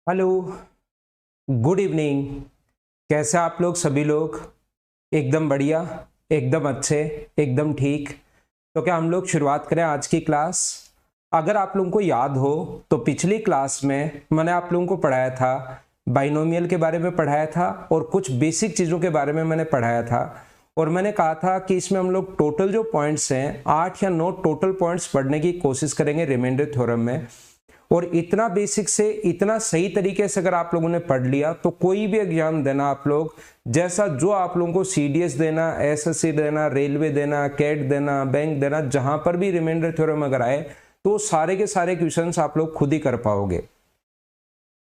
Hello, good evening. कैसे आप लोग सभी लोग? एकदम बढ़िया, एकदम अच्छे, एकदम ठीक। तो क्या हम लोग शुरुआत करें आज की क्लास? अगर आप लोगों को याद हो तो पिछली क्लास में मैंने आप लोगों को पढ़ाया था, बाइनोमियल के बारे में पढ़ाया था और कुछ बेसिक चीज़ों के बारे में मैंने पढ़ाया था। और मैंने कहा था कि इसमें हम लोग टोटल जो पॉइंट्स हैं 8 या 9 टोटल पॉइंट्स पढ़ने की कोशिश करेंगे रिमाइंडर थ्योरम में। और इतना बेसिक से इतना सही तरीके से अगर आप लोगों ने पढ़ लिया तो कोई भी एग्जाम देना आप लोग, जैसा जो आप लोगों को सीडीएस देना, एसएससी देना, रेलवे देना, कैट देना, बैंक देना, जहां पर भी रिमाइंडर थ्योरम अगर आए तो सारे के सारे क्वेश्चंस आप लोग खुद ही कर पाओगे।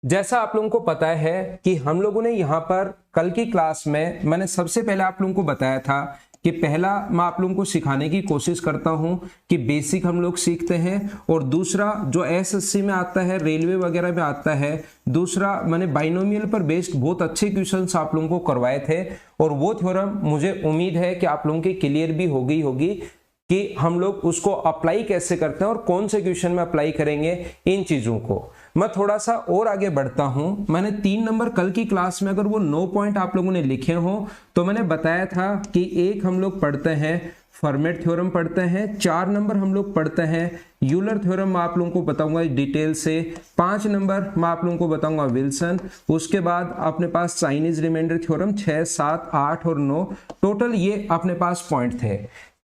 जैसा आप लोगों को पता है कि हम लोगों ने यहाँ पर कल की क्लास में मैंने सबसे पहले आप लोगों को बताया था कि पहला मैं आप लोगों को सिखाने की कोशिश करता हूं कि बेसिक हम लोग सीखते हैं, और दूसरा जो एसएससी में आता है, रेलवे वगैरह में आता है, दूसरा मैंने बाइनोमियल पर बेस्ड बहुत अच्छे क्वेश्चंस आप लोगों को करवाए थे। और वो थ्योरम मुझे उम्मीद है कि आप लोगों की क्लियर भी हो गई होगी कि हम लोग उसको अप्लाई कैसे करते हैं और कौन से क्वेश्चन में अप्लाई करेंगे इन चीजों को। मैं थोड़ा सा और आगे बढ़ता हूं। मैंने 3 नंबर कल की क्लास में अगर वो 9 पॉइंट आप लोगों ने लिखे हो तो मैंने बताया था कि एक हम लोग पढ़ते हैं फर्मेट थ्योरम पढ़ते हैं, 4 नंबर हम लोग पढ़ते हैं यूलर थ्योरम, मैं आप लोगों को बताऊंगा डिटेल से, 5 नंबर मैं आप लोगों को बताऊंगा विल्सन, उसके बाद अपने पास चाइनीज रिमाइंडर थ्योरम 6, 7, 8 और 9 टोटल ये अपने पास पॉइंट थे।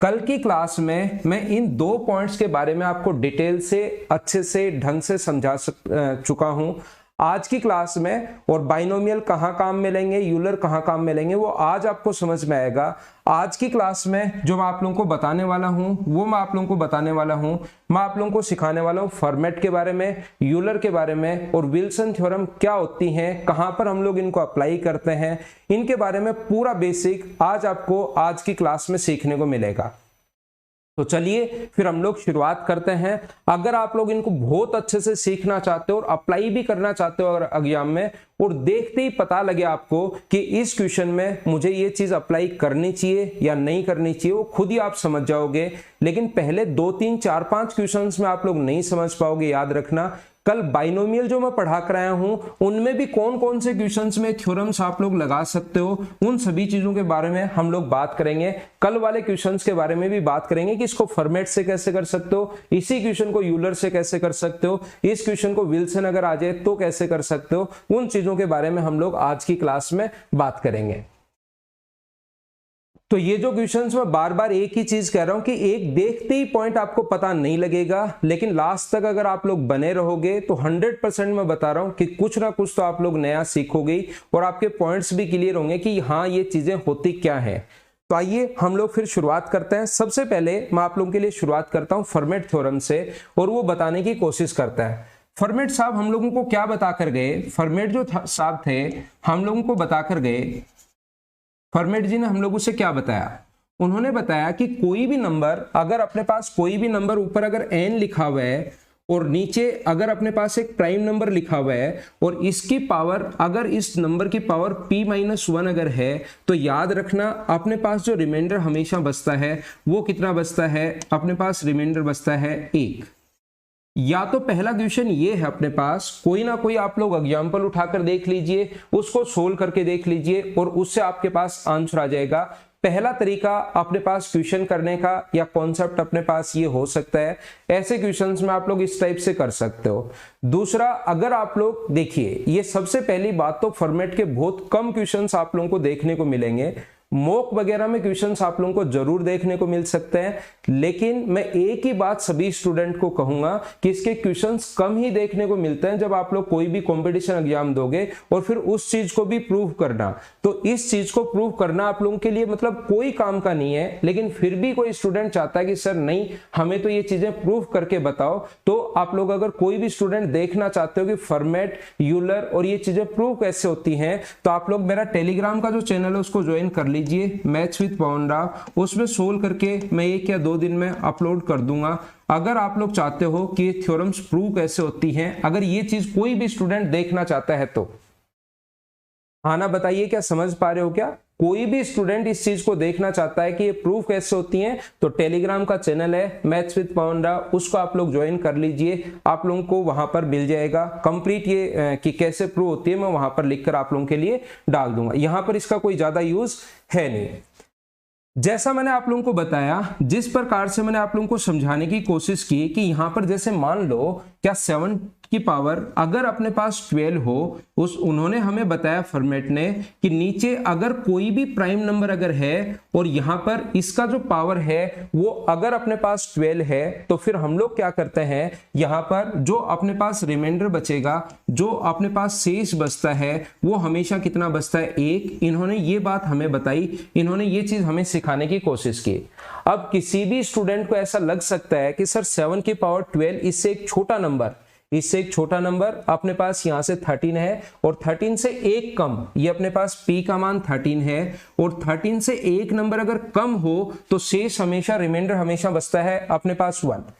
कल की क्लास में मैं इन 2 पॉइंट्स के बारे में आपको डिटेल से अच्छे से ढंग से समझा चुका हूं। आज की क्लास में और बाइनोमियल कहां काम में लेंगे, यूलर कहां काम में लेंगे, वो आज आपको समझ में आएगा। आज की क्लास में जो मैं आप लोगों को बताने वाला हूं वो मैं आप लोगों को बताने वाला हूं, मैं आप लोगों को सिखाने वाला हूं फॉर्मेट के बारे में, यूलर के बारे में, और विल्सन थ्योरम क्या होती हैं, कहां पर हम लोग इनको अप्लाई करते हैं, इनके बारे में पूरा बेसिक आज आपको आज की क्लास में सीखने को मिलेगा। तो चलिए फिर हम लोग शुरुआत करते हैं। अगर आप लोग इनको बहुत अच्छे से सीखना चाहते हो और अप्लाई भी करना चाहते हो अगर एग्जाम में, और देखते ही पता लगे आपको कि इस क्वेश्चन में मुझे ये चीज अप्लाई करनी चाहिए या नहीं करनी चाहिए, वो खुद ही आप समझ जाओगे। लेकिन पहले 2, 3, 4, 5 क्वेश्चंस में आप लोग नहीं समझ पाओगे। याद रखना, कल बाइनोमियल जो मैं पढ़ा कर आया हूं उनमें भी कौन कौन से क्वेश्चंस में थ्योरम्स आप लोग लगा सकते हो, उन सभी चीजों के बारे में हम लोग बात करेंगे। कल वाले क्वेश्चंस के बारे में भी बात करेंगे कि इसको फॉर्मेट से कैसे कर सकते हो, इसी क्वेश्चन को यूलर से कैसे कर सकते हो, इस क्वेश्चन को विल्सन अगर आ जाए तो कैसे कर सकते हो, उन चीजों के बारे में हम लोग आज की क्लास में बात करेंगे। तो ये जो क्वेश्चंस मैं बार बार एक ही चीज कह रहा हूं कि एक देखते ही पॉइंट आपको पता नहीं लगेगा, लेकिन लास्ट तक अगर आप लोग बने रहोगे तो 100% मैं बता रहा हूं कि कुछ ना कुछ तो आप लोग नया सीखोगे और आपके पॉइंट्स भी क्लियर होंगे कि हाँ ये चीजें होती क्या है। तो आइए हम लोग फिर शुरुआत करते हैं। सबसे पहले मैं आप लोगों के लिए शुरुआत करता हूं फॉर्मेट थ्योरम से, और वो बताने की कोशिश करता है। फॉर्मेट साहब हम लोगों को क्या बताकर गए? फॉर्मेट जो साहब थे हम लोगों को बताकर गए, फॉर्मेट जी ने हम लोगों से क्या बताया? उन्होंने बताया कि कोई भी नंबर, अगर अपने पास कोई भी नंबर ऊपर अगर n लिखा हुआ है और नीचे अगर अपने पास एक प्राइम नंबर लिखा हुआ है और इसकी पावर, अगर इस नंबर की पावर p-1 अगर है, तो याद रखना अपने पास जो रिमाइंडर हमेशा बचता है वो कितना बचता है? अपने पास रिमाइंडर बचता है 1। या तो पहला क्वेश्चन ये है अपने पास, कोई ना कोई आप लोग एग्जाम्पल उठाकर देख लीजिए, उसको सोल्व करके देख लीजिए और उससे आपके पास आंसर आ जाएगा। पहला तरीका अपने पास क्वेश्चन करने का या कॉन्सेप्ट अपने पास ये हो सकता है, ऐसे क्वेश्चंस में आप लोग इस टाइप से कर सकते हो। दूसरा, अगर आप लोग देखिए, ये सबसे पहली बात तो फॉर्मेट के बहुत कम क्वेश्चंस आप लोगों को देखने को मिलेंगे। मॉक वगैरह में क्वेश्चंस आप लोगों को जरूर देखने को मिल सकते हैं, लेकिन मैं एक ही बात सभी स्टूडेंट को कहूंगा कि इसके क्वेश्चंस कम ही देखने को मिलते हैं जब आप लोग कोई भी कंपटीशन एग्जाम दोगे और फिर उस चीज को भी प्रूव करना। तो इस चीज को प्रूव करना आप लोगों के लिए मतलब कोई काम का नहीं है, लेकिन फिर भी कोई स्टूडेंट चाहता है कि सर नहीं, हमें तो ये चीजें प्रूव करके बताओ। तो आप लोग अगर कोई भी स्टूडेंट देखना चाहते हो कि फॉर्मेट, यूलर और ये चीजें प्रूव कैसे होती हैं, तो आप लोग मेरा टेलीग्राम का जो चैनल है उसको ज्वाइन कर लीजिए, मैथ्स विद पवन राव। उसमें सोल्व करके मैं 1 या 2 दिन में अपलोड कर दूंगा। अगर आप लोग चाहते हो कि ये थ्योरम्स प्रूव कैसे होती हैं, अगर ये चीज कोई भी स्टूडेंट देखना चाहता है तो हाँ ना, बताइए क्या समझ पा रहे हो क्या? कोई भी स्टूडेंट इस चीज को देखना चाहता है कि ये प्रूफ कैसे होती है, तो टेलीग्राम का चैनल है मैथ्स विद पवन राव, उसको आप लोग ज्वाइन कर लीजिए। आप लोगों को वहां पर मिल जाएगा कंप्लीट ये कि कैसे प्रूव होती है, मैं वहां पर लिखकर आप लोगों के लिए डाल दूंगा। यहां पर इसका कोई ज्यादा यूज है नहीं। जैसा मैंने आप लोगों को बताया, जिस प्रकार से मैंने आप लोगों को समझाने की कोशिश की कि यहां पर जैसे मान लो क्या 7 की पावर अगर अपने पास 12 हो, उन्होंने हमें बताया फॉर्मेट ने कि नीचे अगर कोई भी प्राइम नंबर अगर है और यहां पर इसका जो पावर है वो अगर अपने पास 12 है, तो फिर हम लोग क्या करते हैं, यहां पर जो अपने पास रिमाइंडर बचेगा, जो अपने पास शेष बचता है वो हमेशा कितना बचता है, 1। इन्होंने ये बात हमें बताई, इन्होंने ये चीज हमें सिखाने की कोशिश की। अब किसी भी स्टूडेंट को ऐसा लग सकता है कि सर 7 की पावर 12 इससे एक छोटा नंबर, इससे एक छोटा नंबर अपने पास यहां से 13 है और 13 से एक कम, ये अपने पास p का मान 13 है और 13 से एक नंबर अगर कम हो तो शेष हमेशा रिमाइंडर हमेशा बचता है अपने पास 1।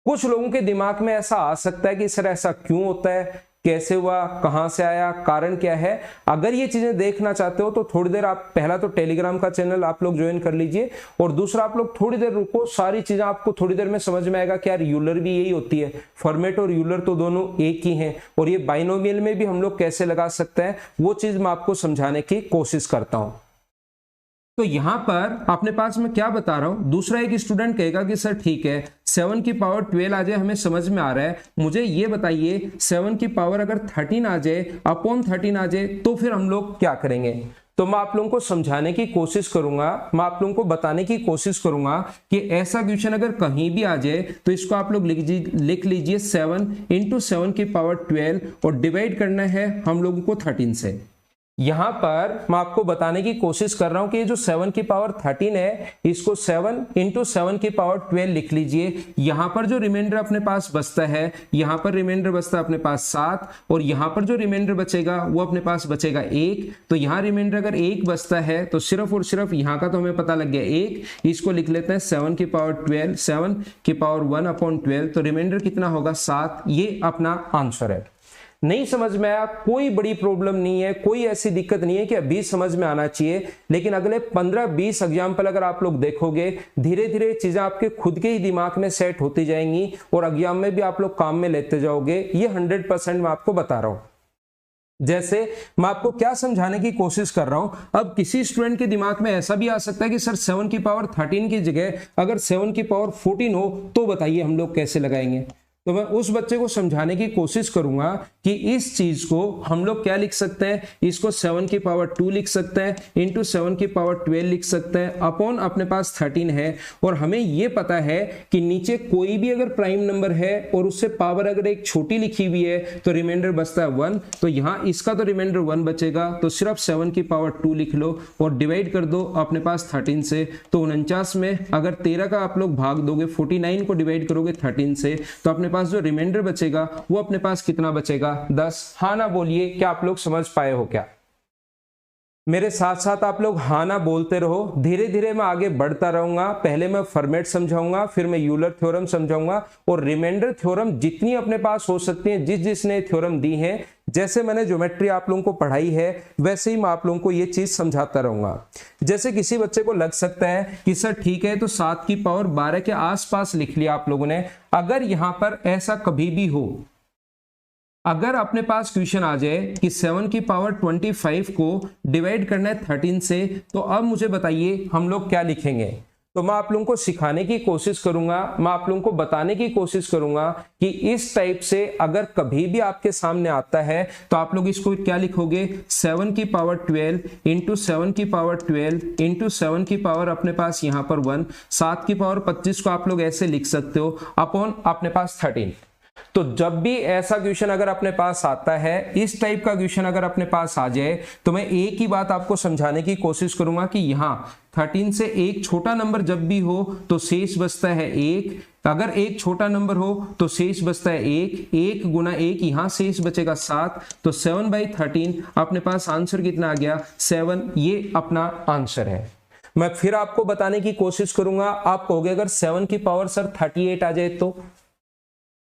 कुछ लोगों के दिमाग में ऐसा आ सकता है कि सर ऐसा क्यों होता है, कैसे हुआ, कहां से आया, कारण क्या है। अगर ये चीजें देखना चाहते हो तो थोड़ी देर आप पहला तो टेलीग्राम का चैनल आप लोग ज्वाइन कर लीजिए और दूसरा आप लोग थोड़ी देर रुको, सारी चीजें आपको थोड़ी देर में समझ में आएगा कि यार यूलर भी यही होती है, फॉर्मेट और यूलर तो दोनों एक ही हैं और ये बाइनोमियल में भी हम लोग कैसे लगा सकते हैं वो चीज मैं आपको समझाने की कोशिश करता हूं। तो यहां पर अपने पास मैं क्या बता रहा हूं, दूसरा एक स्टूडेंट कहेगा कि सर ठीक है 7 की पावर 12 आ जाए, हमें समझ में आ रहा है, मुझे ये बताइए 7 की पावर अगर 13 आ जाए, अपॉन 13 आ जाए, तो फिर हम लोग क्या करेंगे। तो मैं आप लोगों को समझाने की कोशिश करूंगा, मैं आप लोगों को बताने की कोशिश करूंगा कि ऐसा क्वेश्चन अगर कहीं भी आ जाए तो इसको आप लोग लिख लीजिए 7 × 7 की पावर 12 और डिवाइड करना है हम लोगों को 13 से। यहां पर मैं आपको बताने की कोशिश कर रहा हूं कि ये जो 7 की पावर 13 है इसको 7 × 7 की पावर 12 लिख लीजिए। यहां पर जो रिमाइंडर अपने पास बचता है, यहां पर रिमाइंडर बचता है अपने पास 7 और यहां पर जो रिमाइंडर बचेगा वो अपने पास बचेगा 1। तो यहां रिमाइंडर अगर 1 बचता है तो सिर्फ और सिर्फ यहां का तो हमें पता लग गया 1, इसको लिख लेते हैं 7 की पावर 12, 7 की पावर 1/12, तो रिमाइंडर कितना होगा 7। ये अपना आंसर है। नहीं समझ में आया, कोई बड़ी प्रॉब्लम नहीं है, कोई ऐसी दिक्कत नहीं है कि अभी समझ में आना चाहिए, लेकिन अगले 15-20 एग्जाम्पल अगर आप लोग देखोगे धीरे धीरे चीजें आपके खुद के ही दिमाग में सेट होती जाएंगी और एग्जाम में भी आप लोग काम में लेते जाओगे, ये 100% मैं आपको बता रहा हूं। जैसे मैं आपको क्या समझाने की कोशिश कर रहा हूं, अब किसी स्टूडेंट के दिमाग में ऐसा भी आ सकता है कि सर 7 की पावर 13 की जगह अगर 7 की पावर 14 हो तो बताइए हम लोग कैसे लगाएंगे। तो मैं उस बच्चे को समझाने की कोशिश करूंगा कि इस चीज को हम लोग क्या लिख सकते हैं, इसको 7 की पावर 2 लिख सकते हैं, इंटू 7 की पावर 12 लिख सकते हैं, अपॉन अपने पास 13 है और हमें यह पता है कि नीचे कोई भी अगर प्राइम नंबर है और उससे पावर अगर एक छोटी लिखी हुई है तो रिमाइंडर बचता है 1। तो यहां इसका तो रिमाइंडर 1 बचेगा, तो सिर्फ 7 की पावर 2 लिख लो और डिवाइड कर दो अपने पास 13 से। तो 49 में अगर 13 का आप लोग भाग दोगे, 49 को डिवाइड करोगे 13 से, तो अपने पास जो रिमाइंडर बचेगा वो अपने पास कितना बचेगा 10। हाँ ना बोलिए, क्या आप लोग समझ पाए हो क्या। मेरे साथ साथ आप लोग हाँ ना बोलते रहो, धीरे धीरे मैं आगे बढ़ता रहूंगा। पहले मैं फॉर्मेट समझाऊंगा, फिर मैं यूलर थ्योरम समझाऊंगा और रिमाइंडर थ्योरम जितनी अपने पास हो सकती है, जिसने थ्योरम दी है, जैसे मैंने ज्योमेट्री आप लोगों को पढ़ाई है वैसे ही मैं आप लोगों को ये चीज समझाता रहूंगा। जैसे किसी बच्चे को लग सकता है कि सर ठीक है तो 7 की पावर 12 के आसपास लिख लिया आप लोगों ने, अगर यहां पर ऐसा कभी भी हो, अगर अपने पास क्वेश्चन आ जाए कि 7 की पावर 25 को डिवाइड करना है 13 से, तो अब मुझे बताइए हम लोग क्या लिखेंगे। तो मैं आप लोगों को सिखाने की कोशिश करूंगा, मैं आप लोगों को बताने की कोशिश करूंगा कि इस टाइप से अगर कभी भी आपके सामने आता है तो आप लोग इसको क्या लिखोगे, 7 की पावर 12 इंटू 7 की पावर 12 इंटू 7 की पावर अपने पास यहां पर 1, 7 की पावर 25 को आप लोग ऐसे लिख सकते हो, अपॉन अपने पास 13। तो जब भी ऐसा क्वेश्चन अगर अपने पास आता है, इस टाइप का क्वेश्चन अगर अपने पास आ जाए, तो मैं एक ही बात आपको समझाने की कोशिश करूंगा कि यहां 13 से एक छोटा नंबर जब भी हो तो शेष बचता है 1, अगर एक छोटा नंबर हो तो शेष बचता है 1, 1 गुना 1 यहां शेष बचेगा 7, तो 7/13 अपने पास आंसर कितना आ गया 7। ये अपना आंसर है। मैं फिर आपको बताने की कोशिश करूंगा, आप कहोगे अगर 7 की पावर सर 38 आ जाए तो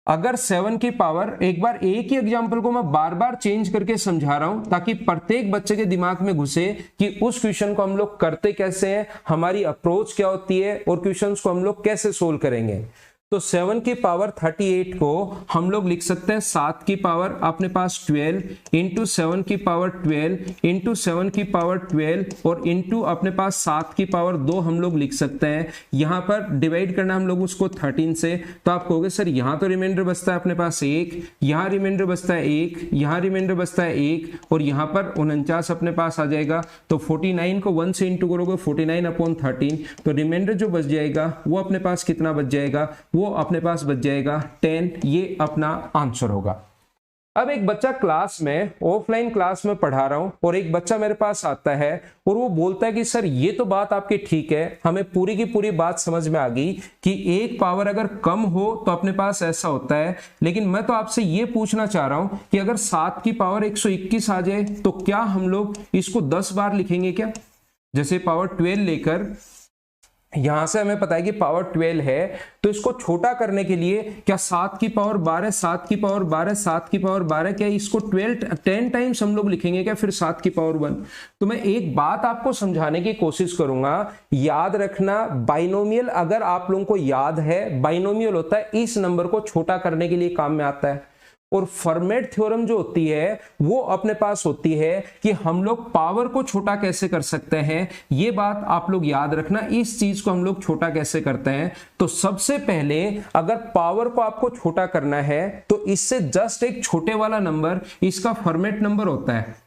अगर 7 की पावर, एक बार एक ही एग्जांपल को मैं बार बार चेंज करके समझा रहा हूं ताकि प्रत्येक बच्चे के दिमाग में घुसे कि उस क्वेश्चन को हम लोग करते कैसे हैं, हमारी अप्रोच क्या होती है और क्वेश्चंस को हम लोग कैसे सोल्व करेंगे। तो 7 की पावर 38 को हम लोग लिख सकते हैं 7 की पावर अपने पास 12 इंटू 7 की पावर 12 इंटू 7 की पावर 12 और इंटू अपने पास 7 की पावर 2 हम लोग लिख सकते हैं। यहां पर डिवाइड करना हम लोग उसको 13 से, तो आप कहोगे सर यहां तो रिमाइंडर बचता है अपने पास 1, यहां रिमाइंडर बचता है 1, यहां रिमाइंडर बचता है 1 और यहां पर 49 अपने पास आ जाएगा। तो 49 को 1 से इंटू करोगे 49/13, तो रिमाइंडर जो बच जाएगा वो अपने पास कितना बच जाएगा, वो अपने पास बच जाएगा 10। ये अपना आंसर होगा। अब एक बच्चा क्लास में, ऑफलाइन क्लास में पढ़ा रहा हूं और एक बच्चा मेरे पास आता है और वो बोलता है कि सर ये तो बात आपकी ठीक है, हमें पूरी की पूरी बात समझ में आ गई कि एक पावर अगर कम हो तो अपने पास ऐसा होता है, लेकिन मैं तो आपसे ये पूछना चाह रहा हूं कि अगर 7 की पावर 121 आ जाए तो क्या हम लोग इसको 10 बार लिखेंगे क्या? जैसे पावर 12 लेकर यहां से हमें पता है कि पावर 12 है, तो इसको छोटा करने के लिए क्या 7 की पावर 12, 7 की पावर 12, 7 की पावर 12, क्या इसको 10 टाइम्स हम लोग लिखेंगे क्या, फिर 7 की पावर 1? तो मैं एक बात आपको समझाने की कोशिश करूंगा, याद रखना बाइनोमियल अगर आप लोगों को याद है, बाइनोमियल होता है इस नंबर को छोटा करने के लिए काम में आता है। और फॉर्मेट थ्योरम जो होती है वो अपने पास होती है कि हम लोग पावर को छोटा कैसे कर सकते हैं। ये बात आप लोग याद रखना, इस चीज को हम लोग छोटा कैसे करते हैं। तो सबसे पहले अगर पावर को आपको छोटा करना है तो इससे जस्ट एक छोटे वाला नंबर, इसका फॉर्मेट नंबर होता है,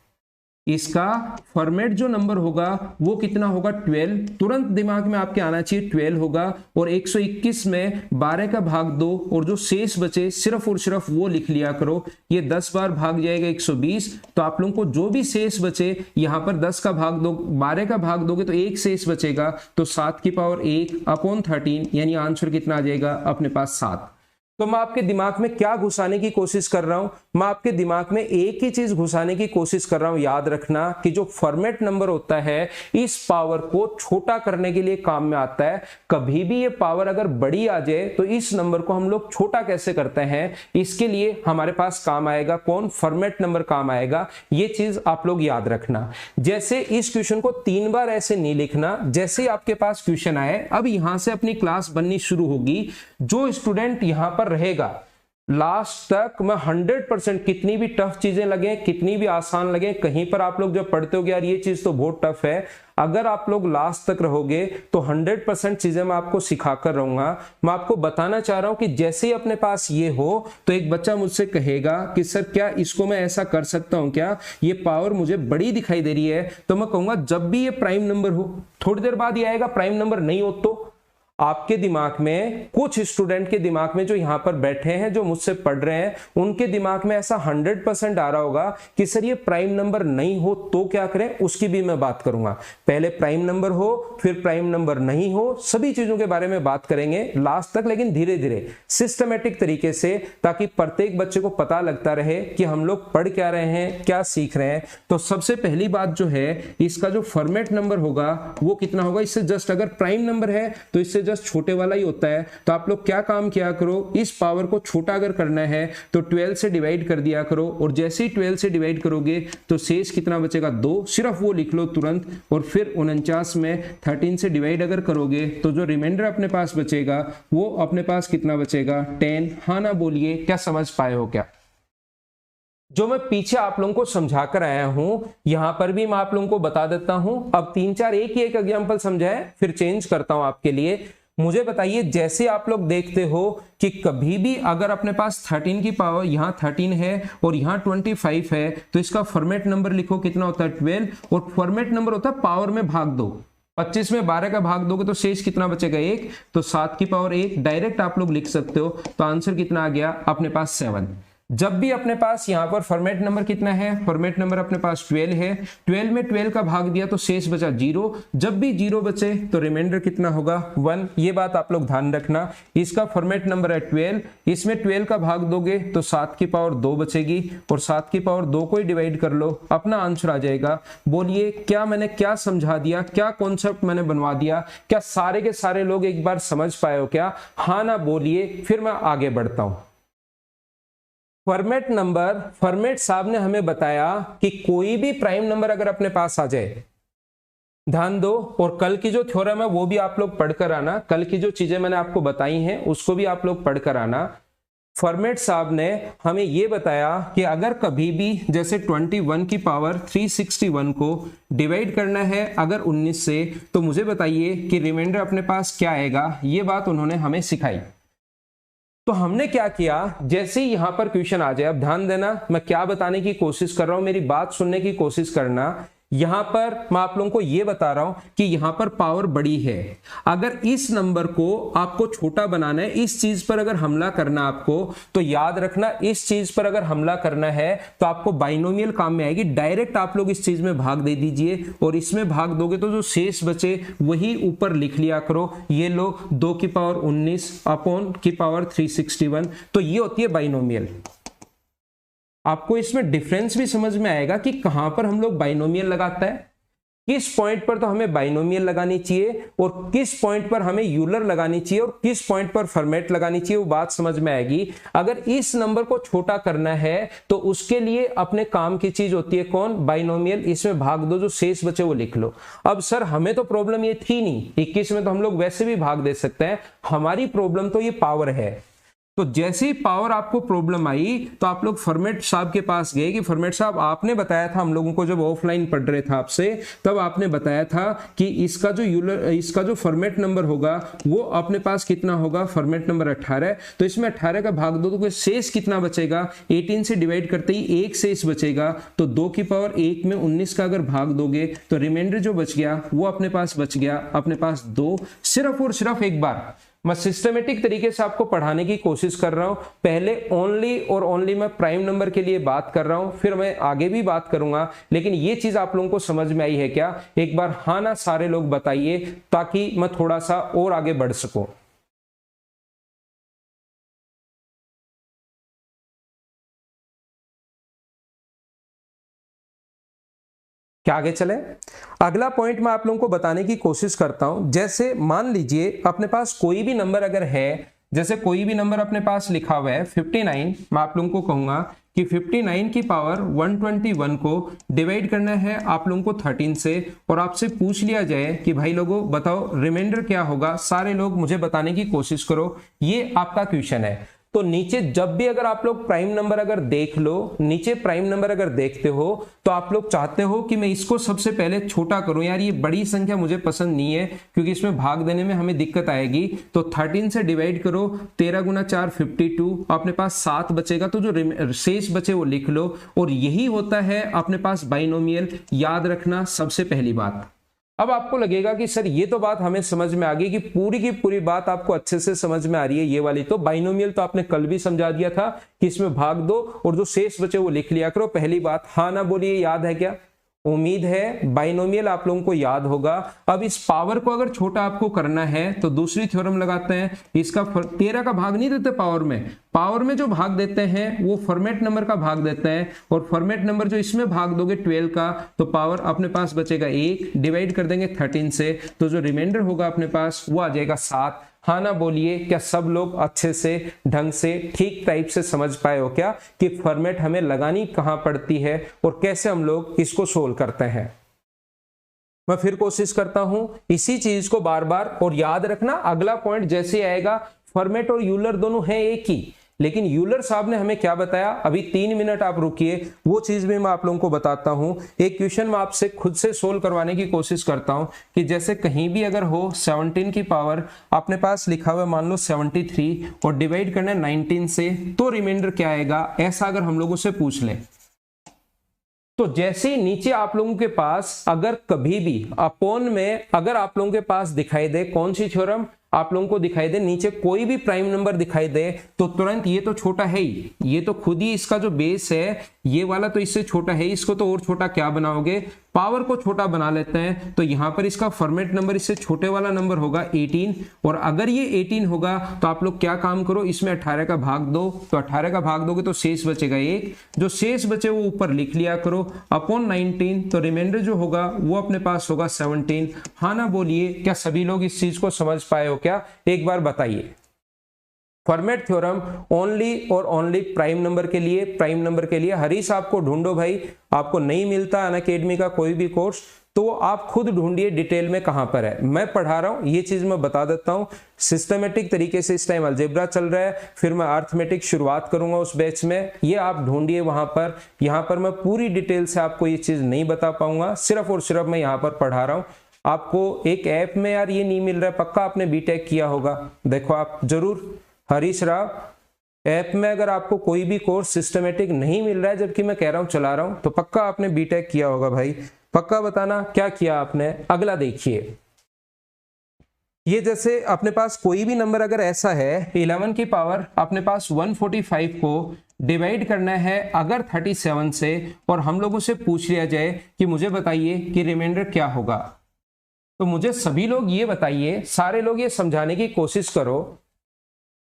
इसका फॉर्मेट जो नंबर होगा वो कितना होगा 12। तुरंत दिमाग में आपके आना चाहिए 12 होगा और 121 में 12 का भाग 2 और जो शेष बचे सिर्फ और सिर्फ वो लिख लिया करो। ये 10 बार भाग जाएगा 120, तो आप लोगों को जो भी शेष बचे यहां पर 10 का भाग दो, 12 का भाग दोगे तो एक शेष बचेगा, तो 7 की पावर 1/13 यानी आंसर कितना आ जाएगा अपने पास 7। तो मैं आपके दिमाग में क्या घुसाने की कोशिश कर रहा हूं, मैं आपके दिमाग में एक ही चीज घुसाने की कोशिश कर रहा हूं। याद रखना कि जो फॉर्मेट नंबर होता है इस पावर को छोटा करने के लिए काम में आता है। कभी भी ये पावर अगर बड़ी आ जाए तो इस नंबर को हम लोग छोटा कैसे करते हैं, इसके लिए हमारे पास काम आएगा कौन, फॉर्मेट नंबर काम आएगा। ये चीज आप लोग याद रखना। जैसे इस क्वेश्चन को 3 बार ऐसे नहीं लिखना, जैसे ही आपके पास क्वेश्चन आए अब यहां से अपनी क्लास बननी शुरू होगी। जो स्टूडेंट यहां पर रहेगा लास्ट तक, मैं 100%, कितनी भी टफ चीजें लगे, कितनी भी आसान लगे, कहीं पर आप लोग जब पढ़ते हो यार ये चीज तो बहुत टफ है, अगर आप लोग लास्ट तक रहोगे तो 100% चीजें मैं आपको सिखा कर रहूंगा। मैं आपको बताना चाह रहा हूं कि जैसे ही अपने पास ये हो तो एक बच्चा मुझसे कहेगा कि सर क्या इसको मैं ऐसा कर सकता हूं क्या, ये पावर मुझे बड़ी दिखाई दे रही है, तो मैं कहूंगा जब भी ये प्राइम नंबर हो, थोड़ी देर बाद ये आएगा प्राइम नंबर नहीं हो तो आपके दिमाग में, कुछ स्टूडेंट के दिमाग में जो यहां पर बैठे हैं जो मुझसे पढ़ रहे हैं, उनके दिमाग में ऐसा 100% आ रहा होगा कि सर ये प्राइम नंबर नहीं हो तो क्या करें, उसकी भी मैं बात करूंगा। पहले प्राइम नंबर हो फिर प्राइम नंबर नहीं हो, सभी चीजों के बारे में बात करेंगे लास्ट तक, लेकिन धीरे धीरे सिस्टमेटिक तरीके से, ताकि प्रत्येक बच्चे को पता लगता रहे कि हम लोग पढ़ क्या रहे हैं, क्या सीख रहे हैं। तो सबसे पहली बात जो है, इसका जो फॉर्मेट नंबर होगा वो कितना होगा, इससे जस्ट, अगर प्राइम नंबर है तो इससे जस्ट छोटे वाला ही होता है। तो आप लोग क्या काम किया करो, इस पावर को छोटा अगर करना है तो 12 से डिवाइड कर दिया करो, और जैसे ही 12 से डिवाइड करोगे तो शेष कितना बचेगा 2, सिर्फ वो लिख लो तुरंत। और फिर 49 में 13 से डिवाइड अगर करोगे तो जो रिमाइंडर अपने पास बचेगा वो अपने पास कितना बचेगा 10। हाँ ना बोलिए, क्या समझ पाए हो क्या? जो मैं पीछे आप लोगों को समझा कर आया हूं यहां पर भी मैं आप लोगों को बता देता हूं। अब 3-4 एक ही एक एग्जांपल समझाए फिर चेंज करता हूं आपके लिए। मुझे बताइए, जैसे आप लोग देखते हो कि कभी भी अगर अपने पास 13 की पावर, यहां 13 है और यहां 25 है, तो इसका फॉर्मेट नंबर लिखो कितना होता है 12, और फॉर्मेट नंबर होता है पावर में भाग दो। 25 में 12 का भाग दोगे तो शेष कितना बचेगा 1, तो 7 की पावर 1 डायरेक्ट आप लोग लिख सकते हो। तो आंसर कितना आ गया अपने पास 7। जब भी अपने पास यहां पर फॉर्मेट नंबर कितना है, फॉर्मेट नंबर अपने पास 12 है, 12 में 12 का भाग दिया तो शेष बचा 0। जब भी 0 बचे तो रिमाइंडर कितना होगा 1। ये बात आप लोग ध्यान रखना। इसका फॉर्मेट नंबर है 12, इसमें 12 का भाग दोगे तो 7 की पावर 2 बचेगी, और 7 की पावर 2 को ही डिवाइड कर लो, अपना आंसर आ जाएगा। बोलिए क्या मैंने क्या समझा दिया, क्या कॉन्सेप्ट मैंने बनवा दिया, क्या सारे के सारे लोग एक बार समझ पाए हो क्या? हाँ ना बोलिए, फिर मैं आगे बढ़ता हूं। फॉर्मेट साहब ने हमें बताया कि कोई भी प्राइम नंबर अगर अपने पास आ जाए, ध्यान दो, और कल की जो थ्योरम है वो भी आप लोग पढ़कर आना, कल की जो चीजें मैंने आपको बताई हैं उसको भी आप लोग पढ़कर आना। फॉर्मेट साहब ने हमें ये बताया कि अगर कभी भी जैसे 21 की पावर 361 को डिवाइड करना है अगर 19 से, तो मुझे बताइए कि रिमाइंडर अपने पास क्या आएगा। ये बात उन्होंने हमें सिखाई। तो हमने क्या किया, जैसे ही यहां पर क्वेश्चन आ जाए, अब ध्यान देना मैं क्या बताने की कोशिश कर रहा हूं, मेरी बात सुनने की कोशिश करना। यहां पर मैं आप लोगों को यह बता रहा हूं कि यहां पर पावर बड़ी है, अगर इस नंबर को आपको छोटा बनाना है, इस चीज पर अगर हमला करना आपको, तो याद रखना इस चीज पर अगर हमला करना है तो आपको बाइनोमियल काम में आएगी। डायरेक्ट आप लोग इस चीज में भाग दे दीजिए और इसमें भाग दोगे तो जो शेष बचे वही ऊपर लिख लिया करो। ये लो 2 की पावर 19 अपॉन की पावर 361, तो ये होती है बाइनोमियल। आपको इसमें डिफरेंस भी समझ में आएगा कि कहां पर हम लोग बाइनोमियल लगाता है, किस पॉइंट पर तो हमें बाइनोमियल लगानी चाहिए और किस पॉइंट पर हमें यूलर लगानी चाहिए और किस पॉइंट पर फॉर्मेट लगानी चाहिए, वो बात समझ में आएगी। अगर इस नंबर को छोटा करना है तो उसके लिए अपने काम की चीज होती है कौन, बाइनोमियल। इसमें भाग दो, जो शेष बचे वो लिख लो। अब सर हमें तो प्रॉब्लम ये थी नहीं, 21 में तो हम लोग वैसे भी भाग दे सकते हैं, हमारी प्रॉब्लम तो ये पावर है। तो जैसे ही पावर आपको प्रॉब्लम आई तो आप लोग फॉर्मेट साहब के पास गए कि फॉर्मेट साहब आपने बताया था हम लोगों को, जब ऑफलाइन पढ़ रहे थे आपसे, तब आपने बताया था कि इसका जो फॉर्मेट नंबर होगा वो अपने पास कितना होगा, फॉर्मेट नंबर 18। तो इसमें 18 का भाग दो तो शेष कितना बचेगा, 18 से डिवाइड करते ही एक शेष बचेगा। तो 2 की पावर 1 में 19 का अगर भाग दोगे तो रिमाइंडर जो बच गया वो अपने पास बच गया अपने पास 2। सिर्फ और सिर्फ एक बार मैं सिस्टमेटिक तरीके से आपको पढ़ाने की कोशिश कर रहा हूं। पहले ओनली और ओनली मैं प्राइम नंबर के लिए बात कर रहा हूं, फिर मैं आगे भी बात करूंगा, लेकिन ये चीज आप लोगों को समझ में आई है क्या? एक बार हाँ ना सारे लोग बताइए ताकि मैं थोड़ा सा और आगे बढ़ सकूं। क्या आगे चले? अगला पॉइंट मैं आप लोगों को बताने की कोशिश करता हूं। जैसे मान लीजिए अपने पास कोई भी नंबर अगर है, जैसे कोई भी नंबर अपने पास लिखा हुआ है 59, मैं आप लोगों को कहूंगा कि 59 की पावर 121 को डिवाइड करना है आप लोगों को 13 से, और आपसे पूछ लिया जाए कि भाई लोगों बताओ रिमाइंडर क्या होगा, सारे लोग मुझे बताने की कोशिश करो। ये आपका क्वेश्चन है। तो नीचे जब भी अगर आप लोग प्राइम नंबर अगर देख लो, नीचे प्राइम नंबर अगर देखते हो तो आप लोग चाहते हो कि मैं इसको सबसे पहले छोटा करूं, यार ये बड़ी संख्या मुझे पसंद नहीं है क्योंकि इसमें भाग देने में हमें दिक्कत आएगी। तो 13 से डिवाइड करो, 13 गुना 4 52, अपने पास 7 बचेगा, तो जो शेष बचे वो लिख लो। और यही होता है अपने पास बाइनोमियल, याद रखना सबसे पहली बात। अब आपको लगेगा कि सर ये तो बात हमें समझ में आ गई कि पूरी की पूरी बात आपको अच्छे से समझ में आ रही है, ये वाली तो बाइनोमियल तो आपने कल भी समझा दिया था कि इसमें भाग दो और जो शेष बचे वो लिख लिया करो। पहली बात, हाँ ना बोलिए, याद है क्या? उम्मीद है बाइनोमियल आप लोगों को याद होगा। अब इस पावर को अगर छोटा आपको करना है तो दूसरी थ्योरम लगाते हैं। इसका 13 का भाग नहीं देते पावर में जो भाग देते हैं वो फॉर्मेट नंबर का भाग देते हैं, और फॉर्मेट नंबर जो इसमें भाग दोगे 12 का, तो पावर अपने पास बचेगा 1, डिवाइड कर देंगे 13 से, तो जो रिमाइंडर होगा अपने पास वो आ जाएगा 7। हाँ ना बोलिए, क्या सब लोग अच्छे से ढंग से ठीक टाइप से समझ पाए हो क्या कि फॉर्मेट हमें लगानी कहां पड़ती है और कैसे हम लोग इसको सोल्व करते हैं? मैं फिर कोशिश करता हूं इसी चीज को बार बार, और याद रखना अगला पॉइंट जैसे आएगा, फॉर्मेट और यूलर दोनों हैं एक ही, लेकिन यूलर साहब ने हमें क्या बताया, अभी 3 मिनट आप रुकिए, वो चीज भी मैं आप लोगों को बताता हूं। एक क्वेश्चन मैं आपसे खुद से सोल्व करवाने की कोशिश करता हूं कि जैसे कहीं भी अगर हो 17 की पावर अपने पास लिखा हुआ मान लो 73 और डिवाइड करना 19 से, तो रिमाइंडर क्या आएगा, ऐसा अगर हम लोगों से पूछ लें। तो जैसे ही नीचे आप लोगों के पास अगर कभी भी अपॉन में अगर आप लोगों के पास दिखाई दे, कौन सी थ्योरम आप लोगों को दिखाई दे, नीचे कोई भी प्राइम नंबर दिखाई दे, तो तुरंत ये तो छोटा है ही, ये तो खुद ही इसका जो बेस है ये वाला तो इससे छोटा है, इसको तो और छोटा क्या बनाओगे, पावर को छोटा बना लेते हैं। तो यहां पर इसका फॉर्मेट नंबर इससे छोटे वाला नंबर होगा 18, और अगर ये 18 होगा तो आप लोग क्या काम करो, इसमें 18 का भाग दो, तो 18 का भाग दोगे तो शेष बचेगा 1, जो शेष बचे वो ऊपर लिख लिया करो अपॉन 19, तो रिमाइंडर जो होगा वो अपने पास होगा 17। हाँ ना बोलिए, क्या सभी लोग इस चीज को समझ पाए हो क्या? एक बार बताइए। फॉर्मेट थ्योरम ओनली और ओनली प्राइम नंबर के लिए। हरीश आपको ढूंढो भाई, आपको नहीं मिलता अनअकैडमी का कोई भी कोर्स तो आप खुद ढूंढिए डिटेल में कहां पर है। मैं पढ़ा रहा हूं, ये चीज मैं बता देता हूं सिस्टमेटिक तरीके से। इस टाइम अलजेब्रा चल रहा है, फिर मैं अर्थमेटिक शुरुआत करूंगा उस बैच में, ये आप ढूंढिए वहां पर। यहां पर मैं पूरी डिटेल से आपको ये चीज नहीं बता पाऊंगा, सिर्फ और सिर्फ मैं यहां पर पढ़ा रहा हूं आपको। एक ऐप में यार ये नहीं मिल रहा है, पक्का आपने बीटेक किया होगा, देखो आप जरूर हरीश राव ऐप में अगर आपको कोई भी कोर्स सिस्टमेटिक नहीं मिल रहा है, जबकि मैं कह रहा हूं चला रहा हूं, तो पक्का आपने बीटेक किया होगा भाई, पक्का बताना क्या किया आपने। अगला देखिए, ये जैसे अपने पास कोई भी नंबर अगर ऐसा है 11 की पावर अपने पास 145 को डिवाइड करना है अगर 37 से, और हम लोगों से पूछ लिया जाए कि मुझे बताइए कि रिमाइंडर क्या होगा, तो मुझे सभी लोग ये बताइए, सारे लोग ये समझाने की कोशिश करो,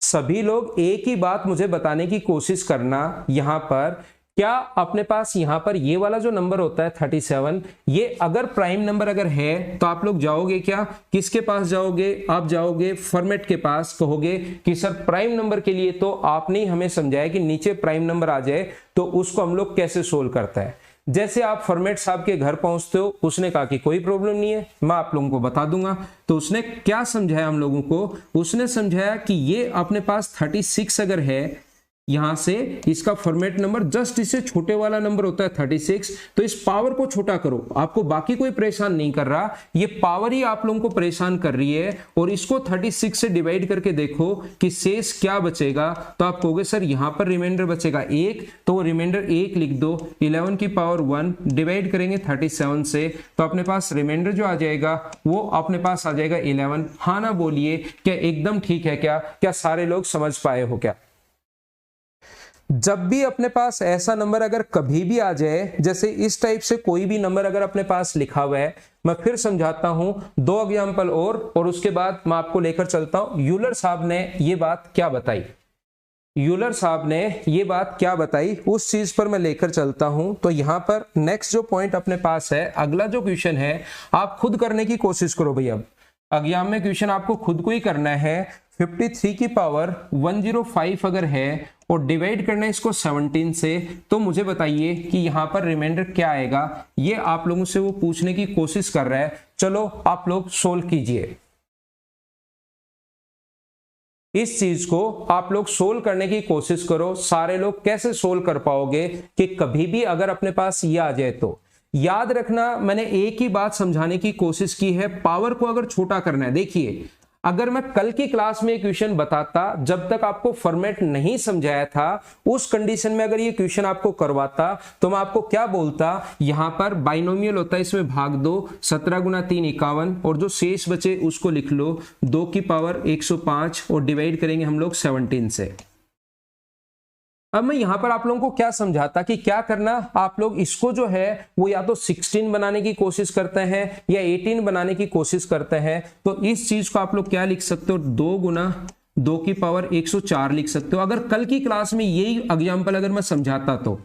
सभी लोग एक ही बात मुझे बताने की कोशिश करना। यहां पर क्या अपने पास यहां पर ये वाला जो नंबर होता है 37, ये अगर प्राइम नंबर अगर है तो आप लोग जाओगे क्या, किसके पास जाओगे, आप जाओगे फॉर्मेट के पास, कहोगे कि सर प्राइम नंबर के लिए तो आपने हमें समझाया कि नीचे प्राइम नंबर आ जाए तो उसको हम लोग कैसे सोल्व करता है। जैसे आप फॉर्मेट साहब के घर पहुंचते हो, उसने कहा कि कोई प्रॉब्लम नहीं है, मैं आप लोगों को बता दूंगा। तो उसने क्या समझाया हम लोगों को, उसने समझाया कि ये अपने पास 36 अगर है, यहां से इसका फॉर्मेट नंबर जस्ट इससे छोटे वाला नंबर होता है 36, तो इस पावर को छोटा करो, आपको बाकी कोई परेशान नहीं कर रहा, ये पावर ही आप लोगों को परेशान कर रही है। और इसको 36 से डिवाइड करके देखो कि शेष क्या बचेगा, तो आप कहोगे सर यहां पर रिमाइंडर बचेगा 1, तो वो रिमाइंडर 1 लिख दो। 11 की पावर 1 डिवाइड करेंगे 37 से, तो अपने पास रिमाइंडर जो आ जाएगा वो अपने पास आ जाएगा 11। हाँ ना बोलिए, क्या एकदम ठीक है क्या सारे लोग समझ पाए हो क्या। जब भी अपने पास ऐसा नंबर अगर कभी भी आ जाए, जैसे इस टाइप से कोई भी नंबर अगर अपने पास लिखा हुआ है, मैं फिर समझाता हूं 2 एग्जाम्पल और उसके बाद मैं आपको लेकर चलता हूं यूलर साहब ने ये बात क्या बताई। यूलर साहब ने ये बात क्या बताई उस चीज पर मैं लेकर चलता हूं। तो यहां पर नेक्स्ट जो पॉइंट अपने पास है, अगला जो क्वेश्चन है आप खुद करने की कोशिश करो भाई। अब एग्जाम में क्वेश्चन आपको खुद को ही करना है। 53 की पावर 105 अगर है और डिवाइड करना है इसको 17 से, तो मुझे बताइए कि यहां पर रिमाइंडर क्या आएगा। ये आप लोगों से वो पूछने की कोशिश कर रहा है, चलो आप लोग सोल्व कीजिए। इस चीज को आप लोग सोल्व करने की कोशिश करो। सारे लोग कैसे सोल्व कर पाओगे कि कभी भी अगर अपने पास ये आ जाए तो याद रखना, मैंने एक ही बात समझाने की कोशिश की है, पावर को अगर छोटा करना है। देखिए अगर मैं कल की क्लास में क्वेश्चन बताता, जब तक आपको फॉर्मेट नहीं समझाया था, उस कंडीशन में अगर ये क्वेश्चन आपको करवाता तो मैं आपको क्या बोलता, यहां पर बाइनोमियल होता है, इसमें भाग दो, 17 गुना 3 51, और जो शेष बचे उसको लिख लो 2 की पावर 105 और डिवाइड करेंगे हम लोग 17 से। अब मैं यहां पर आप लोगों को क्या समझाता कि क्या करना, आप लोग इसको जो है वो या तो 16 बनाने की कोशिश करते हैं या 18 बनाने की कोशिश करते हैं। तो इस चीज को आप लोग क्या लिख सकते हो, 2 गुना 2 की पावर 104 लिख सकते हो। अगर कल की क्लास में यही एग्जाम्पल अगर मैं समझाता तो,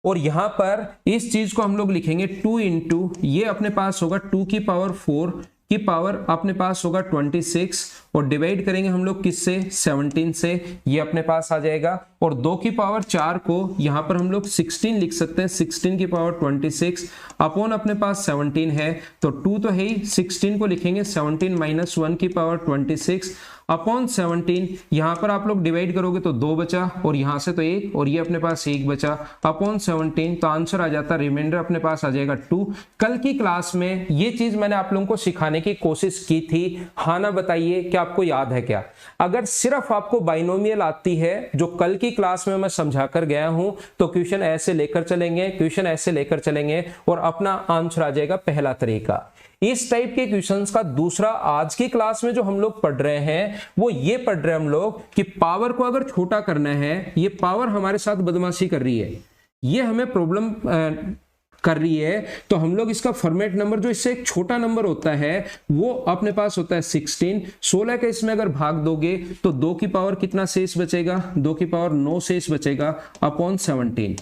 और यहां पर इस चीज को हम लोग लिखेंगे 2 इंटू, ये अपने पास होगा 2 की पावर 4 की पावर अपने पास होगा 26 और डिवाइड करेंगे हम लोग किससे, 17 से, ये अपने पास आ जाएगा। और 2 की पावर 4 को यहां पर हम लोग 16 लिख सकते हैं, 16 की पावर 26 अपॉन अपने पास 17 है, तो 2 तो है ही, 16 को लिखेंगे 17 माइनस 1 की पावर 26 अपॉन 17। यहां पर आप लोग डिवाइड करोगे तो 2 बचा और यहां से तो 1 और ये अपने पास 1 बचा अपॉन 17, तो आंसर आ जाता, रिमाइंडर अपने पास आ जाएगा 2। कल की क्लास में ये चीज मैंने आप लोगों को सिखाने की कोशिश की थी, हाँ ना बताइए क्या आपको याद है क्या। अगर सिर्फ आपको बाइनोमियल आती है जो कल की क्लास में मैं समझा कर गया हूं, तो क्वेश्चन ऐसे लेकर चलेंगे, क्वेश्चन ऐसे लेकर चलेंगे और अपना आंसर आ जाएगा पहला तरीका। इस टाइप के क्वेश्चंस का दूसरा आज की क्लास में जो हम लोग पढ़ रहे हैं वो ये पढ़ रहे हैं हम लोग कि पावर को अगर छोटा करना है, ये पावर हमारे साथ बदमाशी कर रही है, ये हमें प्रॉब्लम कर रही है, तो हम लोग इसका फॉर्मेट नंबर जो इससे एक छोटा नंबर होता है वो अपने पास होता है 16। 16 का इसमें अगर भाग दोगे तो 2 की पावर कितना शेष बचेगा, 2 की पावर 9 शेष बचेगा अपॉन 17।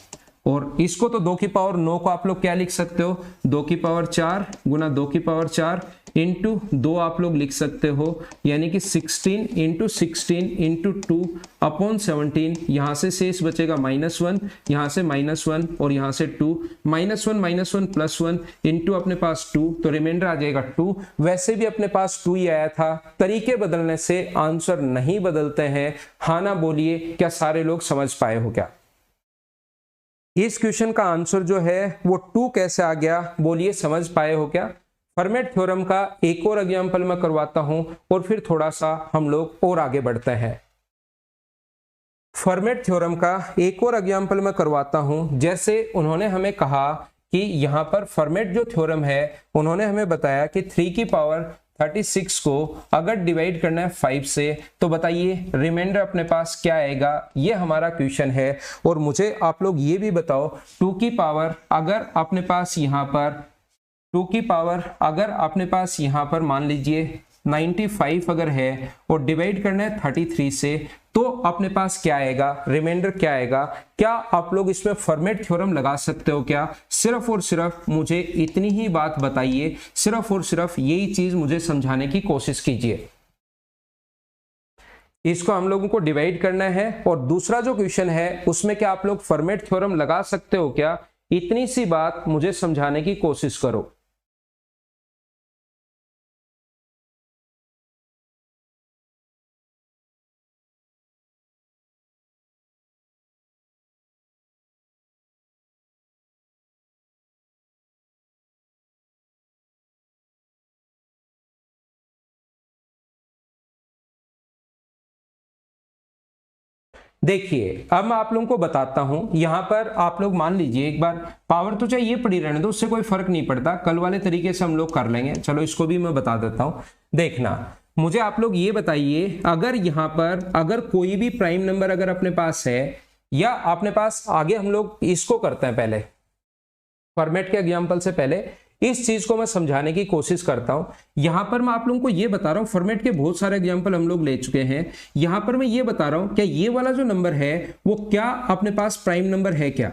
और इसको तो 2 की पावर 9 को आप लोग क्या लिख सकते हो, 2 की पावर 4 गुना 2 की पावर 4 इंटू 2 आप लोग लिख सकते हो, यानी कि 16 इंटू 16 इंटू 2 अपॉन 17। यहां से शेष बचेगा -1, यहां से -1 और यहां से 2, -1 प्लस 1 इंटू अपने पास 2, तो रिमाइंडर आ जाएगा 2। वैसे भी अपने पास 2 ही आया था, तरीके बदलने से आंसर नहीं बदलते हैं। हाँ ना बोलिए, क्या सारे लोग समझ पाए हो क्या? इस क्वेश्चन का आंसर जो है वो 2 कैसे आ गया, बोलिए समझ पाए हो क्या? फर्मेट थ्योरम का एक और एग्जांपल मैं करवाता हूं और फिर थोड़ा सा हम लोग और आगे बढ़ते हैं। फर्मेट थ्योरम का एक और एग्जांपल मैं करवाता हूं। जैसे उन्होंने हमें कहा कि यहां पर फर्मेट जो थ्योरम है, उन्होंने हमें बताया कि 3 की पावर 36 को अगर डिवाइड करना है 5 से, तो बताइए रिमाइंडर अपने पास क्या आएगा? ये हमारा क्वेश्चन है। और मुझे आप लोग ये भी बताओ, 2 की पावर अगर अपने पास यहाँ पर 2 की पावर अगर अपने पास यहाँ पर मान लीजिए 95 अगर है और डिवाइड करना है 33 से, तो अपने पास क्या आएगा? रिमाइंडर क्या आएगा? क्या आप लोग इसमें फर्मेट थ्योरम लगा सकते हो क्या? सिर्फ और सिर्फ मुझे इतनी ही बात बताइए, सिर्फ और सिर्फ यही चीज मुझे समझाने की कोशिश कीजिए। इसको हम लोगों को डिवाइड करना है और दूसरा जो क्वेश्चन है उसमें क्या आप लोग फर्मेट थ्योरम लगा सकते हो क्या? इतनी सी बात मुझे समझाने की कोशिश करो। देखिए अब मैं आप लोगों को बताता हूं। यहां पर आप लोग मान लीजिए एक बार, पावर तो चाहिए पड़ी रहने दो, उससे कोई फर्क नहीं पड़ता, कल वाले तरीके से हम लोग कर लेंगे। चलो इसको भी मैं बता देता हूं। देखना, मुझे आप लोग ये बताइए, अगर यहां पर अगर कोई भी प्राइम नंबर अगर अपने पास है, या अपने पास आगे हम लोग इसको करते हैं, पहले फॉर्मेट के एग्जाम्पल से पहले इस चीज को मैं समझाने की कोशिश करता हूं। यहां पर मैं आप लोगों को यह बता रहा हूं, फॉर्मेट के बहुत सारे एग्जांपल हम लोग ले चुके हैं। यहां पर मैं ये बता रहा हूं, क्या ये वाला जो नंबर है वो क्या अपने पास प्राइम नंबर है क्या?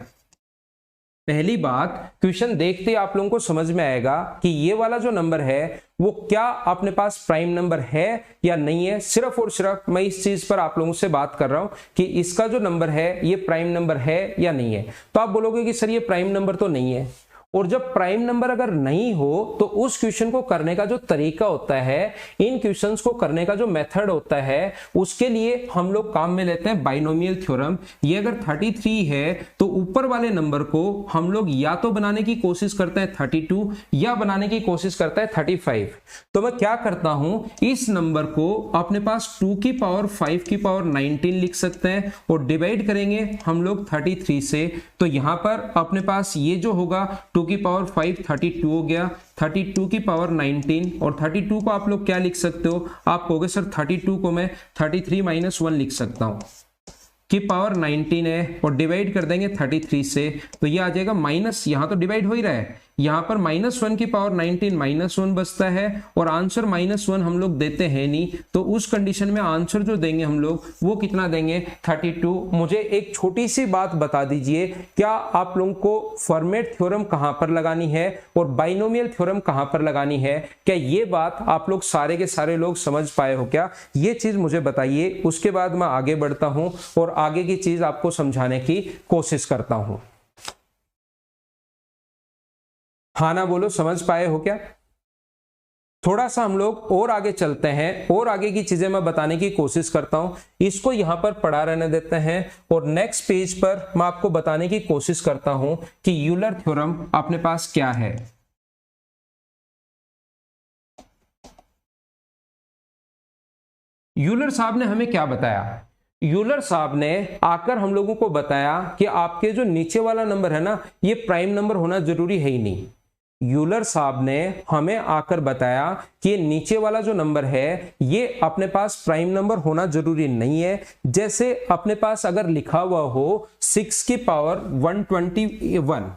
पहली बात, क्वेश्चन देखते ही आप लोगों को समझ में आएगा कि ये वाला जो नंबर है वो क्या अपने पास प्राइम नंबर है या नहीं है। सिर्फ और सिर्फ मैं इस चीज पर आप लोगों से बात कर रहा हूं कि इसका जो नंबर है ये प्राइम नंबर है या नहीं है। तो आप बोलोगे कि सर ये प्राइम नंबर तो नहीं है, और जब प्राइम नंबर अगर नहीं हो तो उस क्वेश्चन को करने का जो तरीका होता है, इन क्वेश्चंस को करने का जो मेथड होता है, उसके लिए हम लोग काम में लेते हैं बाइनोमियल थ्योरम। ये अगर 33 है तो ऊपर वाले नंबर को हम लोग या तो बनाने की कोशिश करते हैं 32 या बनाने की कोशिश करता है 35। तो मैं क्या करता हूं, इस नंबर को अपने पास 2 की पावर 5 की पावर 19 लिख सकते हैं और डिवाइड करेंगे हम लोग 33 से। तो यहां पर अपने पास ये जो होगा 2 की पावर 5 32 हो गया, 32 की पावर 19, और 32 को आप लोग क्या लिख सकते हो? आप कहोगे सर 32 को मैं 33 - 1 लिख सकता हूं, की पावर 19 है, और डिवाइड कर देंगे 33 से, तो ये आ जाएगा माइनस, यहां तो डिवाइड हो ही रहा है, यहां पर -1 की पावर 19 -1 बचता है, और आंसर -1 हम लोग देते हैं नहीं, तो उस कंडीशन में आंसर जो देंगे हम लोग वो कितना देंगे? 32। मुझे एक छोटी सी बात बता दीजिए, क्या आप लोगों को फॉर्मेट थ्योरम कहां पर लगानी है और बाइनोमियल थ्योरम कहां पर लगानी है? क्या ये बात आप लोग सारे के सारे लोग समझ पाए हो क्या? ये चीज मुझे बताइए, उसके बाद मैं आगे बढ़ता हूं और आगे की चीज आपको समझाने की कोशिश करता हूं। हाँ ना बोलो, समझ पाए हो क्या? थोड़ा सा हम लोग और आगे चलते हैं और आगे की चीजें मैं बताने की कोशिश करता हूं। इसको यहां पर पढ़ा रहने देते हैं और नेक्स्ट पेज पर मैं आपको बताने की कोशिश करता हूं कि यूलर थ्योरम अपने पास क्या है। यूलर साहब ने हमें क्या बताया? यूलर साहब ने आकर हम लोगों को बताया कि आपके जो नीचे वाला नंबर है ना, ये प्राइम नंबर होना जरूरी है ही नहीं। यूलर साहब ने हमें आकर बताया कि नीचे वाला जो नंबर है ये अपने पास प्राइम नंबर होना जरूरी नहीं है। जैसे अपने पास अगर लिखा हुआ हो 6 की पावर 121,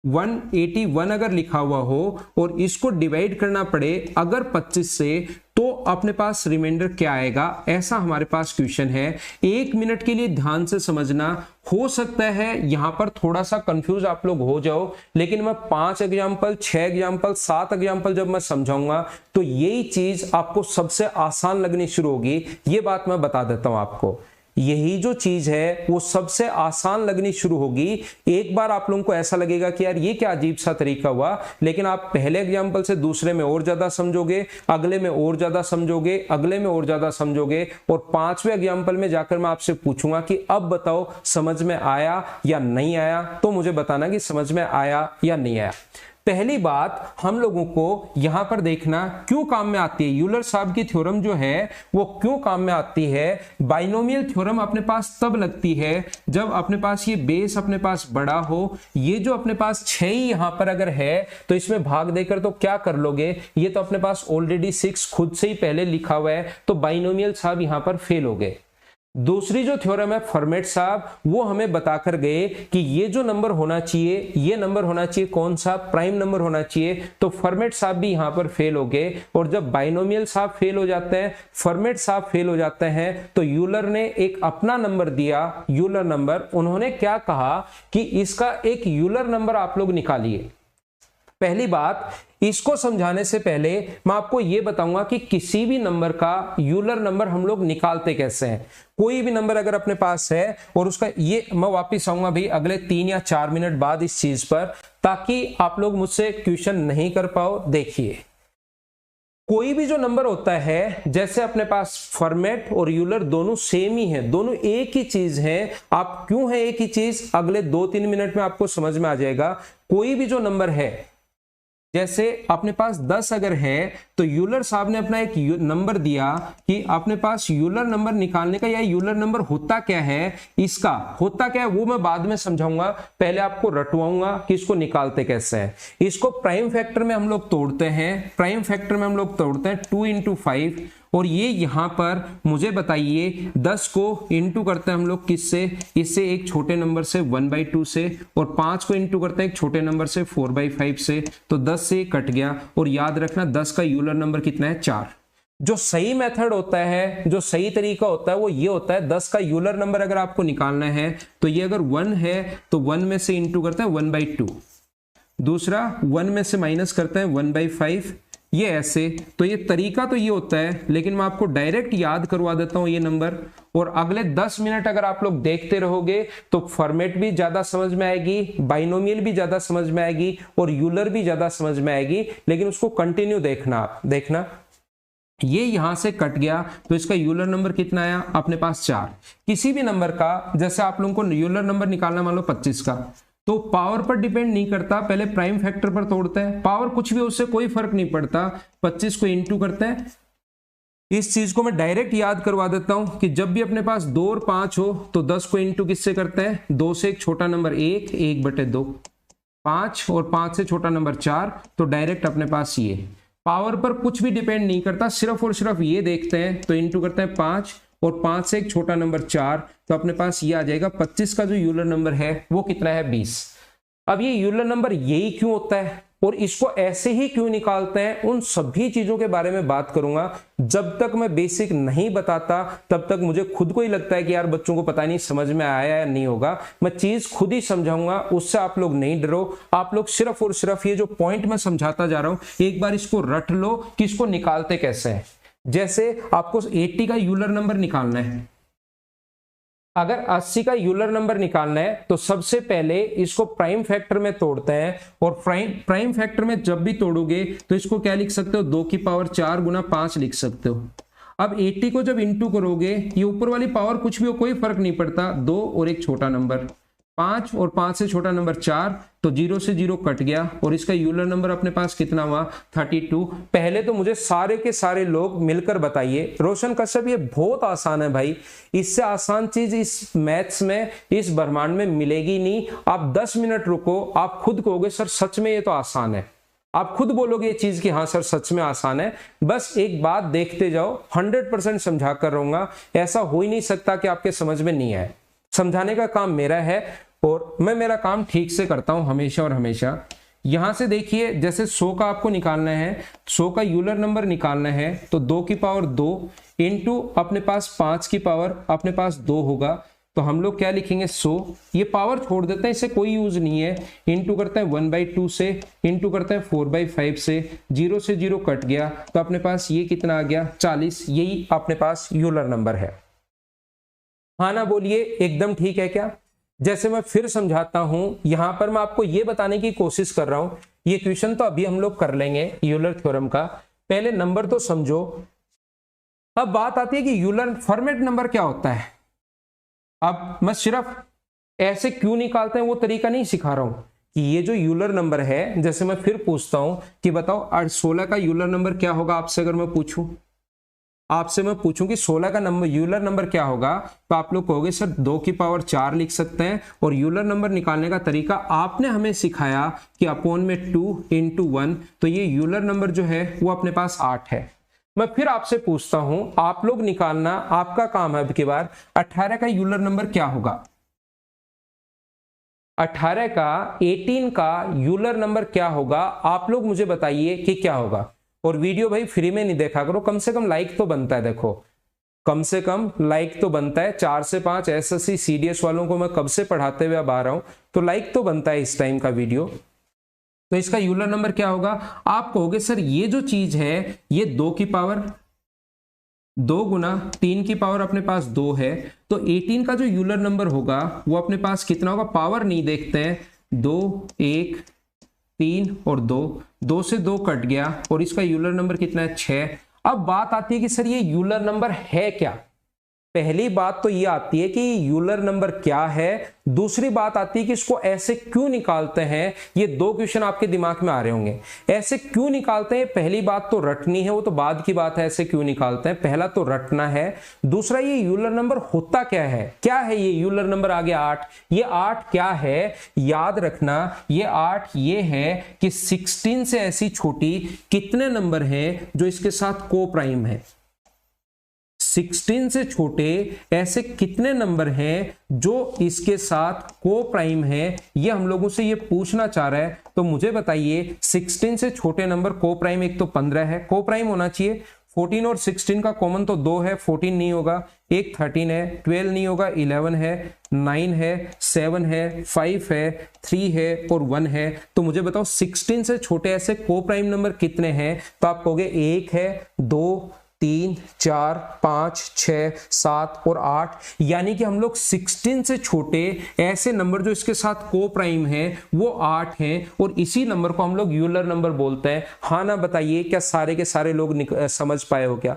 181 अगर लिखा हुआ हो और इसको डिवाइड करना पड़े अगर 25 से, तो अपने पास रिमाइंडर क्या आएगा, ऐसा हमारे पास क्वेश्चन है। 1 मिनट के लिए ध्यान से समझना। हो सकता है यहां पर थोड़ा सा कंफ्यूज आप लोग हो जाओ, लेकिन मैं 5 एग्जाम्पल, 6 एग्जाम्पल, 7 एग्जाम्पल जब मैं समझाऊंगा तो यही चीज आपको सबसे आसान लगनी शुरू होगी। ये बात मैं बता देता हूं आपको, यही जो चीज है वो सबसे आसान लगनी शुरू होगी। एक बार आप लोगों को ऐसा लगेगा कि यार ये क्या अजीब सा तरीका हुआ, लेकिन आप पहले एग्जाम्पल से दूसरे में और ज्यादा समझोगे, अगले में और ज्यादा समझोगे, अगले में और ज्यादा समझोगे, और 5वें एग्जाम्पल में जाकर मैं आपसे पूछूंगा कि अब बताओ समझ में आया या नहीं आया, तो मुझे बताना कि समझ में आया या नहीं आया। पहली बात हम लोगों को यहां पर देखना क्यों काम में आती है। यूलर साहब की थ्योरम जो है वो क्यों काम में आती है। बाइनोमियल थ्योरम अपने पास तब लगती है जब अपने पास ये बेस अपने पास बड़ा हो। ये जो अपने पास 6 ही यहां पर अगर है तो इसमें भाग देकर तो क्या कर लोगे, ये तो अपने पास ऑलरेडी 6 खुद से ही पहले लिखा हुआ है, तो बाइनोमियल साहब यहां पर फेल हो गए। दूसरी जो थ्योरम है फॉर्मेट साहब, वो हमें बताकर गए कि ये जो नंबर होना चाहिए, ये नंबर होना चाहिए कौन सा, प्राइम नंबर होना चाहिए, तो फॉर्मेट साहब भी यहां पर फेल हो गए। और जब बाइनोमियल साहब फेल हो जाते हैं, फॉर्मेट साहब फेल हो जाते हैं, तो यूलर ने एक अपना नंबर दिया, यूलर नंबर। उन्होंने क्या कहा कि इसका एक यूलर नंबर आप लोग निकालिए। पहली बात, इसको समझाने से पहले मैं आपको यह बताऊंगा कि किसी भी नंबर का यूलर नंबर हम लोग निकालते कैसे हैं। कोई भी नंबर अगर अपने पास है और उसका ये, मैं वापिस आऊंगा भाई अगले 3 या 4 मिनट बाद इस चीज पर, ताकि आप लोग मुझसे क्वेश्चन नहीं कर पाओ। देखिए, कोई भी जो नंबर होता है, जैसे अपने पास फॉर्मेट और यूलर दोनों सेम ही है, दोनों एक ही चीज है। आप क्यों है एक ही चीज, अगले 2-3 मिनट में आपको समझ में आ जाएगा। कोई भी जो नंबर है, जैसे अपने पास 10 अगर है, तो यूलर साहब ने अपना एक नंबर दिया कि अपने पास यूलर नंबर निकालने का, या यूलर नंबर होता क्या है, इसका होता क्या है वो मैं बाद में समझाऊंगा, पहले आपको रटवाऊंगा कि इसको निकालते कैसे हैं। इसको प्राइम फैक्टर में हम लोग तोड़ते हैं, प्राइम फैक्टर में हम लोग तोड़ते हैं 2 × 5, और ये यहां पर मुझे बताइए 10 को इंटू करते हैं हम लोग किससे, इससे एक छोटे नंबर से 1/2 से, और 5 को इंटू करते हैं एक छोटे नंबर से 4/5 से, तो 10 से कट गया। और याद रखना 10 का यूलर नंबर कितना है, 4। जो सही मेथड होता है, जो सही तरीका होता है वो ये होता है, 10 का यूलर नंबर अगर आपको निकालना है तो ये अगर 1 है तो 1 में से इंटू करते हैं 1/2, दूसरा 1 में से माइनस करते हैं 1/5, ये ऐसे। तो ये तरीका तो ये होता है, लेकिन मैं आपको डायरेक्ट याद करवा देता हूं ये नंबर। और अगले 10 मिनट अगर आप लोग देखते रहोगे तो फॉर्मेट भी ज्यादा समझ में आएगी, बाइनोमियल भी ज्यादा समझ में आएगी, और यूलर भी ज्यादा समझ में आएगी। लेकिन उसको कंटिन्यू देखना, आप देखना ये यहां से कट गया तो इसका यूलर नंबर कितना आया अपने पास, 4। किसी भी नंबर का, जैसे आप लोगों को यूलर नंबर निकालना मान लो 25 का, तो पावर पर डिपेंड नहीं करता, पहले प्राइम फैक्टर पर तोड़ते हैं। पावर कुछ भी, उससे कोई फर्क नहीं पड़ता, 25 को इंटू करते हैं। इस चीज को मैं डायरेक्ट याद करवा देता हूं कि जब भी अपने पास 2 और 5 हो तो 10 को इंटू किससे करते हैं, 2 से एक छोटा नंबर 1, 1/2, 5 और 5 से छोटा नंबर 4, तो डायरेक्ट अपने पास ये पावर पर कुछ भी डिपेंड नहीं करता, सिर्फ और सिर्फ ये देखते हैं, तो इंटू करते हैं 5 और 5 से एक छोटा नंबर 4, तो अपने पास ये आ जाएगा। 25 का जो यूलर नंबर है वो कितना है, 20। अब ये यूलर नंबर यही क्यों होता है और इसको ऐसे ही क्यों निकालते हैं, उन सभी चीजों के बारे में बात करूंगा। जब तक मैं बेसिक नहीं बताता तब तक मुझे खुद को ही लगता है कि यार बच्चों को पता नहीं समझ में आया या नहीं होगा। मैं चीज खुद ही समझाऊंगा, उससे आप लोग नहीं डरो। आप लोग सिर्फ और सिर्फ ये जो पॉइंट मैं समझाता जा रहा हूं एक बार इसको रट लो कि इसको निकालते कैसे हैं। जैसे आपको 80 का यूलर नंबर निकालना है, अगर 80 का यूलर नंबर निकालना है तो सबसे पहले इसको प्राइम फैक्टर में तोड़ते हैं, और प्राइम फैक्टर में जब भी तोड़ोगे तो इसको क्या लिख सकते हो, 2 की पावर 4 गुना 5 लिख सकते हो। अब 80 को जब इंटू करोगे, ये ऊपर वाली पावर कुछ भी हो कोई फर्क नहीं पड़ता, 2 और एक छोटा नंबर 5 और 5 से छोटा नंबर 4, तो 0 से 0 कट गया और इसका यूलर नंबर अपने पास कितना हुआ, 32। पहले तो मुझे सारे के सारे लोग मिलकर बताइए, रोशन कश्यप ये बहुत आसान है भाई, इससे आसान चीज इस मैथ्स में, इस ब्रह्मांड में मिलेगी नहीं। आप 10 मिनट रुको, आप खुद कहोगे सर सच में ये तो आसान है, आप खुद बोलोगे ये चीज कि हाँ सर सच में आसान है। बस एक बात देखते जाओ, 100% समझा कर रहूंगा, ऐसा हो ही नहीं सकता कि आपके समझ में नहीं आए। समझाने का काम मेरा है, और मैं मेरा काम ठीक से करता हूं हमेशा और हमेशा। यहां से देखिए, जैसे 100 का आपको निकालना है, 100 का यूलर नंबर निकालना है, तो 2 की पावर 2 इंटू अपने पास 5 की पावर अपने पास 2 होगा, तो हम लोग क्या लिखेंगे 100, ये पावर छोड़ देते हैं, इससे कोई यूज नहीं है, इंटू करते हैं 1/2 से, इंटू करते हैं 4/5 से, 0 से 0 कट गया, तो अपने पास ये कितना आ गया 40, यही अपने पास यूलर नंबर है। हाँ ना बोलिए, एकदम ठीक है क्या? जैसे मैं फिर समझाता हूं, यहां पर मैं आपको यह बताने की कोशिश कर रहा हूं, ये क्वेश्चन तो अभी हम लोग कर लेंगे यूलर थ्योरम का, पहले नंबर तो समझो। अब बात आती है कि यूलर फॉर्मेट नंबर क्या होता है। अब मैं सिर्फ ऐसे क्यों निकालते हैं वो तरीका नहीं सिखा रहा हूं कि ये जो यूलर नंबर है, जैसे मैं फिर पूछता हूं कि बताओ 16 का यूलर नंबर क्या होगा, आपसे अगर मैं पूछूं, आपसे मैं पूछूं कि 16 का नंबर यूलर नंबर क्या होगा, तो आप लोग कहोगे सर 2 की पावर 4 लिख सकते हैं, और यूलर नंबर निकालने का तरीका आपने हमें सिखाया कि अपॉन में 2 इंटू 1, तो ये यूलर नंबर जो है वो अपने पास 8 है। मैं फिर आपसे पूछता हूं, आप लोग निकालना, आपका काम है अब की बार, 18 का यूलर नंबर क्या होगा, 18 का 18 का यूलर नंबर क्या होगा, आप लोग मुझे बताइए कि क्या होगा। और वीडियो भाई फ्री में नहीं देखा करो, कम से कम लाइक तो बनता है, देखो कम से कम लाइक तो बनता है, 4 से 5 एसएससी सीडीएस वालों को मैं कब से पढ़ाते हुए अब आ रहा हूं, तो लाइक तो बनता है इस टाइम का वीडियो। तो इसका यूलर नंबर क्या होगा, आप कहोगे सर ये जो चीज है ये 2 की पावर 2 गुना 3 की पावर अपने पास 2 है, तो 18 का जो यूलर नंबर होगा वो अपने पास कितना होगा, पावर नहीं देखते हैं, 2 1 3 और 2 से 2 कट गया, और इसका यूलर नंबर कितना है 6। अब बात आती है कि सर ये यूलर नंबर है क्या। पहली बात तो ये आती है कि यूलर नंबर क्या है, दूसरी बात आती है कि इसको ऐसे क्यों निकालते हैं। ये दो क्वेश्चन आपके दिमाग में आ रहे होंगे, ऐसे क्यों निकालते हैं। पहली बात तो रटनी है, वो तो बाद की बात है, ऐसे क्यों निकालते हैं, पहला तो रटना है। दूसरा ये यूलर नंबर होता क्या है, क्या है ये यूलर नंबर आ गया 8, ये 8 क्या है, याद रखना ये 8 ये है कि 16 से ऐसी छोटी कितने नंबर हैं जो इसके साथ को प्राइम है। 16 से छोटे ऐसे कितने नंबर हैं जो इसके साथ को प्राइम है, ये हम लोगों से ये पूछना चाह रहा है। तो मुझे बताइए 16 से छोटे नंबर को प्राइम, एक तो 15 है, को प्राइम होना चाहिए। 14 और 16 का कॉमन तो 2 है, 14 नहीं होगा, एक 13 है, 12 नहीं होगा, 11 है, 9 है, 7 है, 5 है, 3 है और 1 है। तो मुझे बताओ 16 से छोटे ऐसे को प्राइम नंबर कितने हैं। तो आप कहोगे 1 है, 2 3 4 5 6 7 और 8, यानी कि हम लोग 16 से छोटे ऐसे नंबर जो इसके साथ को प्राइम है वो 8 हैं, और इसी नंबर को हम लोग यूलर नंबर बोलते हैं। हाँ ना बताइए, क्या सारे के सारे लोग समझ पाए हो क्या।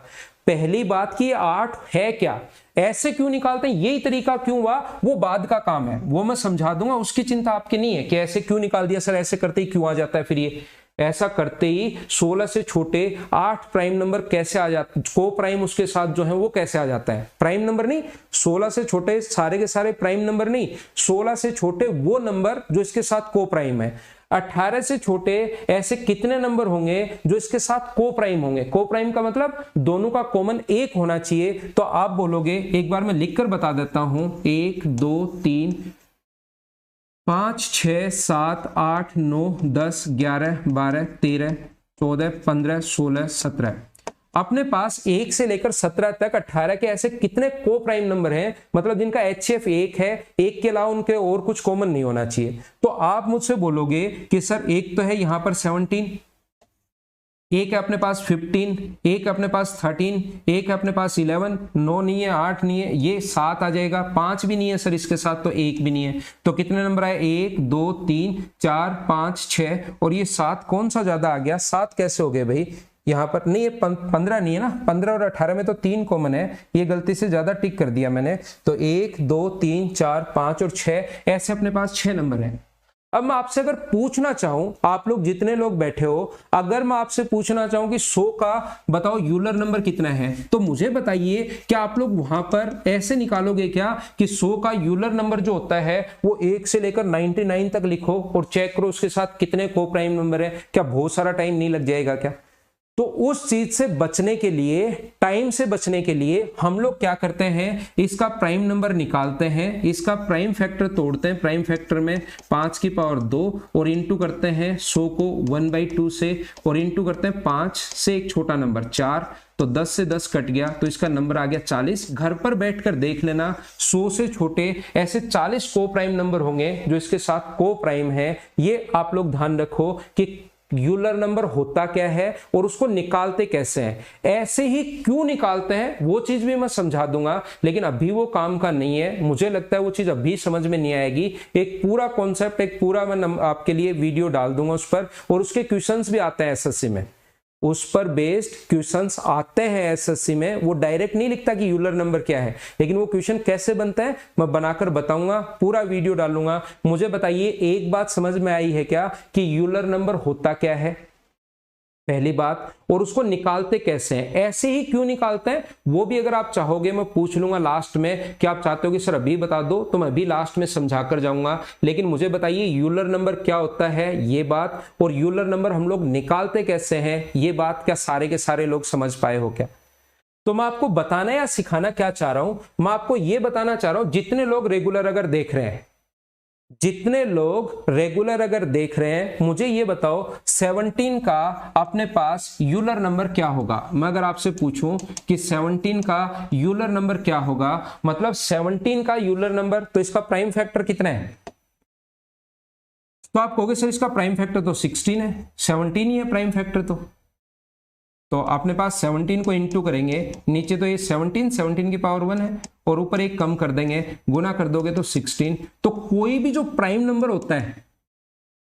पहली बात कि 8 है क्या, ऐसे क्यों निकालते हैं, यही तरीका क्यों हुआ वो बाद का काम है, वो मैं समझा दूंगा, उसकी चिंता आपकी नहीं है कि ऐसे क्यों निकाल दिया सर, ऐसे करते ही क्यों आ जाता है। फिर ये ऐसा करते ही 16 से छोटे 8 प्राइम नंबर कैसे आ जाते, को प्राइम उसके साथ जो है वो कैसे आ जाता है। प्राइम नंबर नहीं, 16 से छोटे सारे के सारे प्राइम नंबर नहीं, 16 से छोटे वो नंबर जो इसके साथ को प्राइम है। 18 से छोटे ऐसे कितने नंबर होंगे जो इसके साथ को प्राइम होंगे। को प्राइम का मतलब दोनों का कॉमन 1 होना चाहिए। तो आप बोलोगे, एक बार मैं लिखकर बता देता हूं, 1 2 3 5 6 7 8 9 10 11 12 13 14 15 16 17, अपने पास 1 से लेकर 17 तक 18 के ऐसे कितने को प्राइम नंबर हैं, मतलब जिनका HCF 1 है, 1 के अलावा उनके और कुछ कॉमन नहीं होना चाहिए। तो आप मुझसे बोलोगे कि सर एक तो है यहां पर 17, एक है अपने पास 15, एक अपने पास 13, एक है अपने पास 11, 9 नहीं है, 8 नहीं है, ये 7 आ जाएगा, 5 भी नहीं है सर इसके साथ, तो 1 भी नहीं है। तो कितने नंबर आए, 1 2 3 4 5 6 और ये 7 कौन सा ज्यादा आ गया, 7 कैसे हो गए भाई, यहां पर नहीं, ये 15 नहीं है ना, 15 और 18 में तो 3 कॉमन है, ये गलती से ज्यादा टिक कर दिया मैंने। तो 1 2 3 4 5 और 6 ऐसे अपने पास 6 नंबर हैं। अब मैं आपसे अगर पूछना चाहूं, आप लोग जितने लोग बैठे हो, अगर मैं आपसे पूछना चाहूं कि 100 का बताओ यूलर नंबर कितना है, तो मुझे बताइए क्या आप लोग वहां पर ऐसे निकालोगे क्या कि 100 का यूलर नंबर जो होता है वो 1 से लेकर 99 तक लिखो और चेक करो उसके साथ कितने को प्राइम नंबर है। क्या बहुत सारा टाइम नहीं लग जाएगा क्या। तो उस चीज से बचने के लिए, टाइम से बचने के लिए हम लोग क्या करते हैं, इसका प्राइम नंबर निकालते हैं, इसका प्राइम फैक्टर तोड़ते हैं, प्राइम फैक्टर में 5 की पावर 2 और इंटू करते हैं 100 को 1/2 से और इंटू करते हैं 5 से एक छोटा नंबर 4, तो 10 से 10 कट गया तो इसका नंबर आ गया 40। घर पर बैठकर देख लेना 100 से छोटे ऐसे 40 को प्राइम नंबर होंगे जो इसके साथ को प्राइम है। ये आप लोग ध्यान रखो कि यूलर नंबर होता क्या है और उसको निकालते कैसे हैं। ऐसे ही क्यों निकालते हैं वो चीज भी मैं समझा दूंगा, लेकिन अभी वो काम का नहीं है, मुझे लगता है वो चीज अभी समझ में नहीं आएगी। एक पूरा कॉन्सेप्ट, एक पूरा मैं आपके लिए वीडियो डाल दूंगा उस पर, और उसके क्वेश्चंस भी आते हैं एसएससी में, उस पर बेस्ड क्वेश्चंस आते हैं एसएससी में। वो डायरेक्ट नहीं लिखता कि यूलर नंबर क्या है, लेकिन वो क्वेश्चन कैसे बनता है मैं बनाकर बताऊंगा, पूरा वीडियो डालूंगा। मुझे बताइए एक बात समझ में आई है क्या कि यूलर नंबर होता क्या है, पहली बात, और उसको निकालते कैसे हैं, ऐसे ही क्यों निकालते हैं वो भी अगर आप चाहोगे मैं पूछ लूंगा लास्ट में कि आप चाहते हो कि सर अभी बता दो, तो मैं भी लास्ट में समझा कर जाऊंगा। लेकिन मुझे बताइए यूलर नंबर क्या होता है ये बात, और यूलर नंबर हम लोग निकालते कैसे हैं ये बात, क्या सारे के सारे लोग समझ पाए हो क्या? तो मैं आपको बताना या सिखाना क्या चाह रहा हूं, मैं आपको यह बताना चाह रहा हूं जितने लोग रेगुलर अगर देख रहे हैं, जितने लोग रेगुलर अगर देख रहे हैं, मुझे ये बताओ 17 का अपने पास यूलर नंबर क्या होगा। मैं अगर आपसे पूछूं कि 17 का यूलर नंबर क्या होगा, मतलब 17 का यूलर नंबर, तो इसका प्राइम फैक्टर कितना है? तो आप कहोगे सर इसका प्राइम फैक्टर तो 16 है, 17 ही है प्राइम फैक्टर। तो अपने पास 17 को इंटू करेंगे, नीचे तो ये 17 की पावर 1 है और ऊपर एक कम कर देंगे, गुना कर दोगे तो 16। तो कोई भी जो प्राइम नंबर होता है,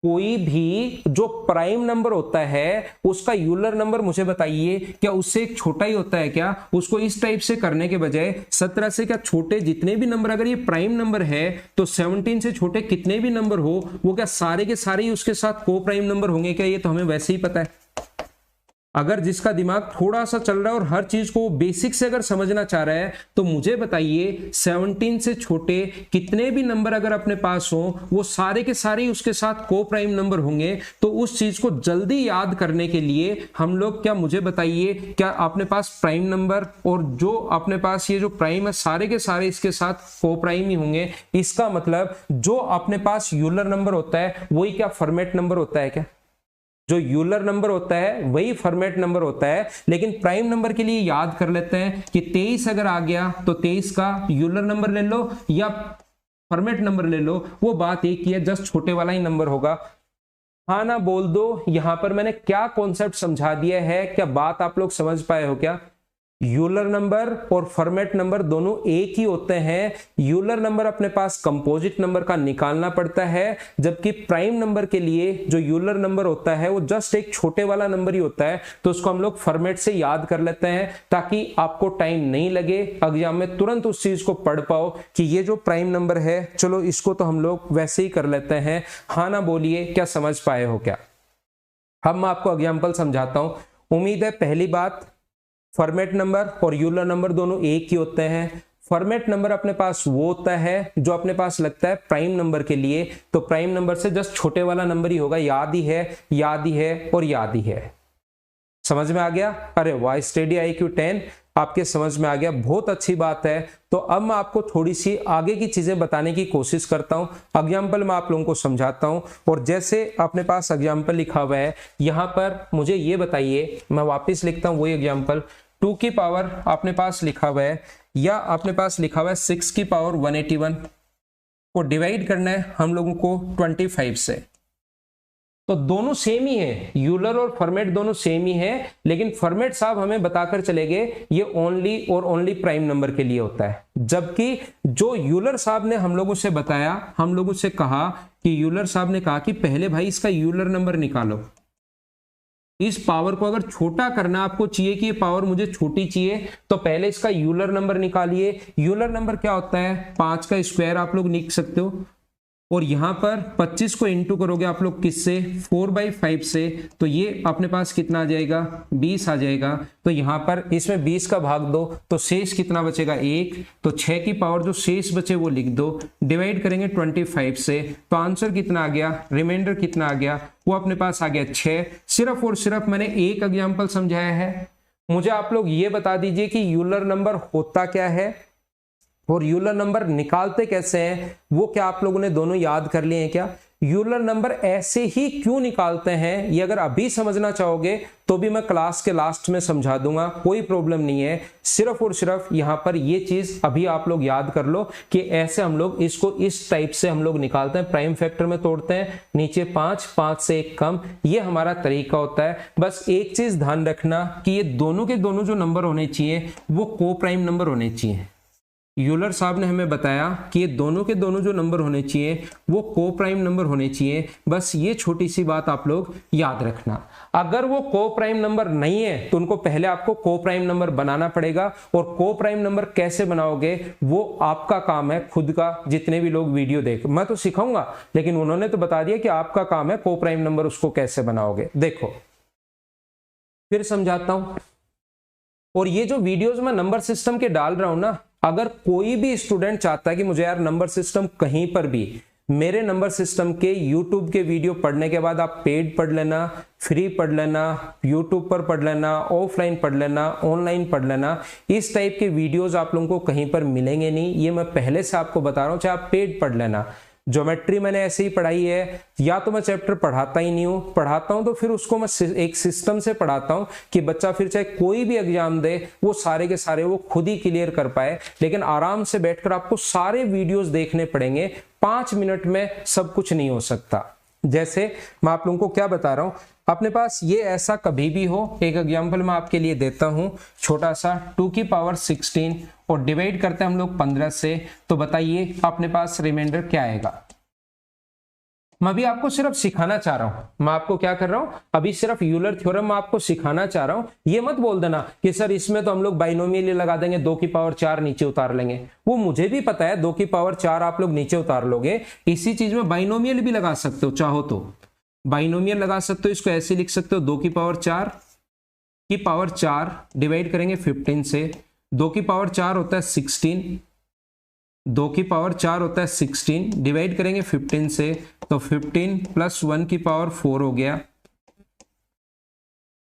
कोई भी जो प्राइम नंबर होता है उसका यूलर नंबर मुझे बताइए क्या उससे एक छोटा ही होता है क्या? उसको इस टाइप से करने के बजाय 17 से क्या छोटे जितने भी नंबर, अगर ये प्राइम नंबर है तो 17 से छोटे कितने भी नंबर हो वो क्या सारे के सारे ही उसके साथ को प्राइम नंबर होंगे क्या? ये तो हमें वैसे ही पता है। अगर जिसका दिमाग थोड़ा सा चल रहा है और हर चीज को बेसिक से अगर समझना चाह रहा है तो मुझे बताइए 17 से छोटे कितने भी नंबर अगर अपने पास हो वो सारे के सारे ही उसके साथ को प्राइम नंबर होंगे। तो उस चीज को जल्दी याद करने के लिए हम लोग क्या, मुझे बताइए क्या अपने पास प्राइम नंबर और जो अपने पास ये जो प्राइम है सारे के सारे इसके साथ को प्राइम ही होंगे। इसका मतलब जो अपने पास यूलर नंबर होता है वही क्या फॉर्मेट नंबर होता है क्या? जो यूलर नंबर होता है वही फॉर्मेट नंबर होता है। लेकिन प्राइम नंबर के लिए याद कर लेते हैं कि 23 अगर आ गया तो 23 का यूलर नंबर ले लो या फॉर्मेट नंबर ले लो, वो बात एक ही है, जस्ट छोटे वाला ही नंबर होगा। हाँ ना बोल दो, यहां पर मैंने क्या कॉन्सेप्ट समझा दिया है, क्या बात आप लोग समझ पाए हो क्या? यूलर नंबर और फॉर्मेट नंबर दोनों एक ही होते हैं। यूलर नंबर अपने पास कंपोजिट नंबर का निकालना पड़ता है, जबकि प्राइम नंबर के लिए जो यूलर नंबर होता है वो जस्ट एक छोटे वाला नंबर ही होता है। तो उसको हम लोग फॉर्मेट से याद कर लेते हैं ताकि आपको टाइम नहीं लगे, एग्जाम में तुरंत उस चीज को पढ़ पाओ कि ये जो प्राइम नंबर है, चलो इसको तो हम लोग वैसे ही कर लेते हैं। हाँ ना बोलिए, क्या समझ पाए हो क्या? अब मैं आपको एग्जाम्पल समझाता हूं। उम्मीद है पहली बात, फॉर्मेट नंबर और यूलर नंबर दोनों एक ही होते हैं। फॉर्मेट नंबर अपने पास वो होता है जो अपने पास लगता है प्राइम नंबर के लिए, तो प्राइम नंबर से जस्ट छोटे वाला नंबर ही होगा। याद ही है, याद ही है और याद ही है। समझ में आ गया? अरे वाह, स्टडी IQ 10 आपके समझ में आ गया, बहुत अच्छी बात है। तो अब मैं आपको थोड़ी सी आगे की चीजें बताने की कोशिश करता हूं। एग्जाम्पल मैं आप लोगों को समझाता हूं, और जैसे अपने पास एग्जाम्पल लिखा हुआ है यहां पर, मुझे ये बताइए, मैं वापस लिखता हूं वही एग्जाम्पल। 2 की पावर अपने पास लिखा हुआ है, या अपने पास लिखा हुआ है 6 की पावर 181 को डिवाइड करना है हम लोगों को 25 से। तो दोनों सेम ही है, यूलर और फॉर्मेट दोनों सेम ही है, लेकिन फॉर्मेट साहब हमें बताकर चले गए ये ओनली और ओनली प्राइम नंबर के लिए होता है, जबकि जो यूलर साहब ने हम लोगों से बताया, हम लोगों से कहा कि यूलर साहब ने कहा कि पहले भाई इसका यूलर नंबर निकालो। इस पावर को अगर छोटा करना आपको चाहिए कि ये पावर मुझे छोटी चाहिए, तो पहले इसका यूलर नंबर निकालिए। यूलर नंबर क्या होता है? 5 का स्क्वायर आप लोग लिख सकते हो, और यहाँ पर 25 को इंटू करोगे आप लोग किससे, 4/5 से, तो ये अपने पास कितना आ जाएगा, 20 आ जाएगा। तो यहाँ पर इसमें 20 का भाग दो तो शेष कितना बचेगा, 1। तो 6 की पावर जो शेष बचे वो लिख दो, डिवाइड करेंगे 25 से, तो आंसर कितना आ गया, रिमाइंडर कितना आ गया, वो अपने पास आ गया 6। सिर्फ और सिर्फ मैंने एक एग्जाम्पल समझाया है। मुझे आप लोग ये बता दीजिए कि यूलर नंबर होता क्या है और यूलर नंबर निकालते कैसे हैं, वो क्या आप लोगों ने दोनों याद कर लिए हैं क्या? यूलर नंबर ऐसे ही क्यों निकालते हैं, ये अगर अभी समझना चाहोगे तो भी मैं क्लास के लास्ट में समझा दूंगा, कोई प्रॉब्लम नहीं है। सिर्फ और सिर्फ यहाँ पर ये चीज अभी आप लोग याद कर लो कि ऐसे हम लोग इसको इस टाइप से हम लोग निकालते हैं, प्राइम फैक्टर में तोड़ते हैं, नीचे 5, 5 से 1 कम, ये हमारा तरीका होता है। बस एक चीज ध्यान रखना कि ये दोनों के दोनों जो नंबर होने चाहिए वो को प्राइम नंबर होने चाहिए। यूलर साहब ने हमें बताया कि ये दोनों के दोनों जो नंबर होने चाहिए वो को प्राइम नंबर होने चाहिए। बस ये छोटी सी बात आप लोग याद रखना। अगर वो को प्राइम नंबर नहीं है तो उनको पहले आपको को प्राइम नंबर बनाना पड़ेगा, और को प्राइम नंबर कैसे बनाओगे वो आपका काम है खुद का। जितने भी लोग वीडियो देख, मैं तो सिखाऊंगा, लेकिन उन्होंने तो बता दिया कि आपका काम है को प्राइम नंबर उसको कैसे बनाओगे। देखो फिर समझाता हूं। और ये जो वीडियोस मैं नंबर सिस्टम के डाल रहा हूं ना, अगर कोई भी स्टूडेंट चाहता है कि मुझे यार नंबर सिस्टम कहीं पर भी, मेरे नंबर सिस्टम के YouTube के वीडियो पढ़ने के बाद आप पेड पढ़ लेना, फ्री पढ़ लेना, YouTube पर पढ़ लेना, ऑफलाइन पढ़ लेना, ऑनलाइन पढ़ लेना, इस टाइप के वीडियोस आप लोगों को कहीं पर मिलेंगे नहीं। ये मैं पहले से आपको बता रहा हूं, चाहे आप पेड पढ़ लेना। ज्योमेट्री मैंने ऐसे ही पढ़ाई है, या तो मैं चैप्टर पढ़ाता ही नहीं हूं, पढ़ाता हूं तो फिर उसको मैं एक सिस्टम से पढ़ाता हूं कि बच्चा फिर चाहे कोई भी एग्जाम दे वो सारे के सारे वो खुद ही क्लियर कर पाए। लेकिन आराम से बैठकर आपको सारे वीडियोस देखने पड़ेंगे, 5 मिनट में सब कुछ नहीं हो सकता। जैसे मैं आप लोगों को क्या बता रहा हूं, अपने पास ये ऐसा कभी भी हो, एक एग्जांपल मैं आपके लिए देता हूं छोटा सा, 2 की पावर 16 और डिवाइड करते हैं हम लोग 15 से, तो बताइए अपने पास रिमाइंडर क्या आएगा। मैं भी आपको सिर्फ सिखाना चाह रहा हूं, मैं आपको क्या कर रहा हूं, अभी सिर्फ यूलर थ्योरम मैं आपको सिखाना चाह रहा हूं। ये मत बोल देना कि सर इसमें तो हम लोग बाइनोमियल लगा देंगे, 2 की पावर 4 नीचे उतार लेंगे। वो मुझे भी पता है 2 की पावर 4 आप लोग नीचे उतार लोगे, इसी चीज में बाइनोमियल भी लगा सकते हो, चाहो तो बाइनोमियल लगा सकते हो। इसको ऐसे लिख सकते हो, 2 की पावर 4 की पावर 4 डिवाइड करेंगे 15 से, 2 की पावर 4 होता है 16, 2 की पावर 4 होता है 16, डिवाइड करेंगे 15 से, तो 15 प्लस 1 की पावर 4 हो गया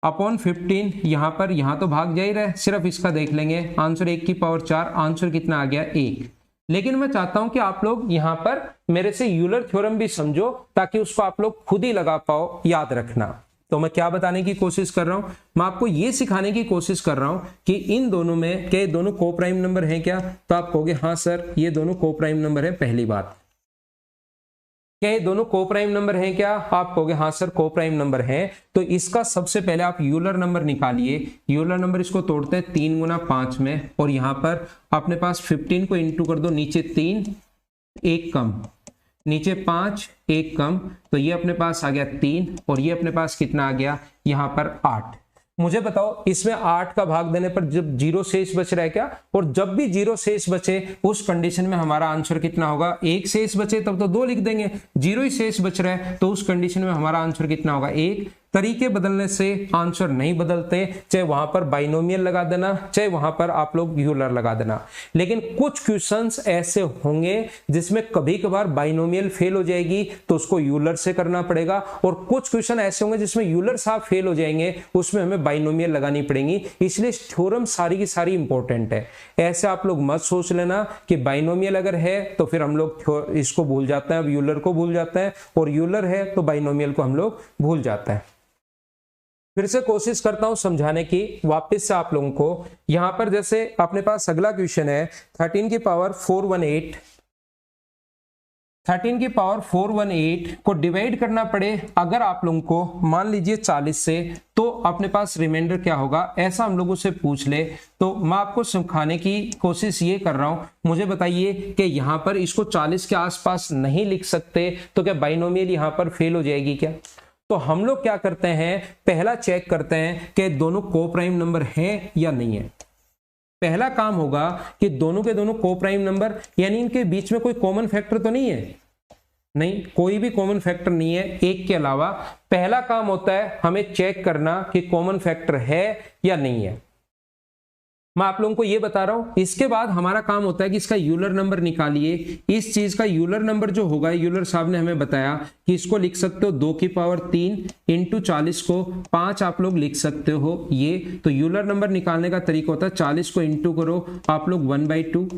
अपॉन 15। यहां तो भाग जा ही रहा है, सिर्फ इसका देख लेंगे, आंसर 1 की पावर 4, आंसर कितना आ गया 1। लेकिन मैं चाहता हूं कि आप लोग यहां पर मेरे से यूलर थ्योरम भी समझो, ताकि उसको आप लोग खुद ही लगा पाओ, याद रखना। तो मैं क्या बताने की कोशिश कर रहा हूं, मैं आपको ये सिखाने की कोशिश कर रहा हूं कि इन दोनों में क्या दोनों को प्राइम नंबर हैं क्या, तो आप कहोगे हाँ सर ये दोनों को प्राइम नंबर है। पहली बात, क्या ये दोनों को प्राइम नंबर हैं क्या, आप कहोगे हाँ सर को प्राइम नंबर हैं। तो इसका सबसे पहले आप यूलर नंबर निकालिए। यूलर नंबर इसको तोड़ते हैं 3 गुना 5 में, और यहां पर अपने पास 15 को इंटू कर दो, नीचे 3 1 कम, नीचे 5 1 कम, तो ये अपने पास आ गया 3, और ये अपने पास कितना आ गया यहां पर 8। मुझे बताओ इसमें 8 का भाग देने पर जब 0 शेष बच रहा है क्या, और जब भी 0 शेष बचे उस कंडीशन में हमारा आंसर कितना होगा, 1 शेष बचे तब तो 2 लिख देंगे, 0 ही शेष बच रहा है तो उस कंडीशन में हमारा आंसर कितना होगा 1। तरीके बदलने से आंसर नहीं बदलते, चाहे वहां पर बाइनोमियल लगा देना, चाहे वहां पर आप लोग यूलर लगा देना। लेकिन कुछ क्वेश्चंस ऐसे होंगे जिसमें कभी कभार बाइनोमियल फेल हो जाएगी तो उसको यूलर से करना पड़ेगा, और कुछ क्वेश्चन ऐसे होंगे जिसमें यूलर साहब फेल हो जाएंगे, उसमें हमें बाइनोमियल लगानी पड़ेगी। इसलिए थ्योरम सारी की सारी इंपॉर्टेंट है। ऐसे आप लोग मत सोच लेना कि बाइनोमियल अगर है तो फिर हम लोग इसको भूल जाते हैं, अब यूलर को भूल जाते हैं, और यूलर है तो बाइनोमियल को हम लोग भूल जाते हैं। फिर से कोशिश करता हूं समझाने की वापस से आप लोगों को। यहां पर जैसे अपने पास अगला क्वेश्चन है 13 की पावर 418, 13 की पावर 418 को डिवाइड करना पड़े अगर आप लोगों को मान लीजिए 40 से, तो अपने पास रिमाइंडर क्या होगा, ऐसा हम लोगों से पूछ ले। तो मैं आपको सिखाने की कोशिश ये कर रहा हूं, मुझे बताइए कि यहां पर इसको 40 के आसपास नहीं लिख सकते तो क्या बाइनोमियल यहां पर फेल हो जाएगी क्या। तो हम लोग क्या करते हैं, पहला चेक करते हैं कि दोनों को प्राइम नंबर हैं या नहीं है। पहला काम होगा कि दोनों के दोनों को प्राइम नंबर, यानी इनके बीच में कोई कॉमन फैक्टर तो नहीं है। नहीं, कोई भी कॉमन फैक्टर नहीं है एक के अलावा। पहला काम होता है हमें चेक करना कि कॉमन फैक्टर है या नहीं है। मैं आप लोगों को ये बता रहा हूं। इसके बाद हमारा काम होता है कि इसका यूलर नंबर निकालिए। इस चीज का यूलर नंबर जो होगा, यूलर साहब ने हमें बताया कि इसको लिख सकते हो 2 की पावर 3 इंटू 40 को 5 आप लोग लिख सकते हो ये। तो यूलर नंबर निकालने का तरीका होता है 40 को इंटू करो आप लोग 1/2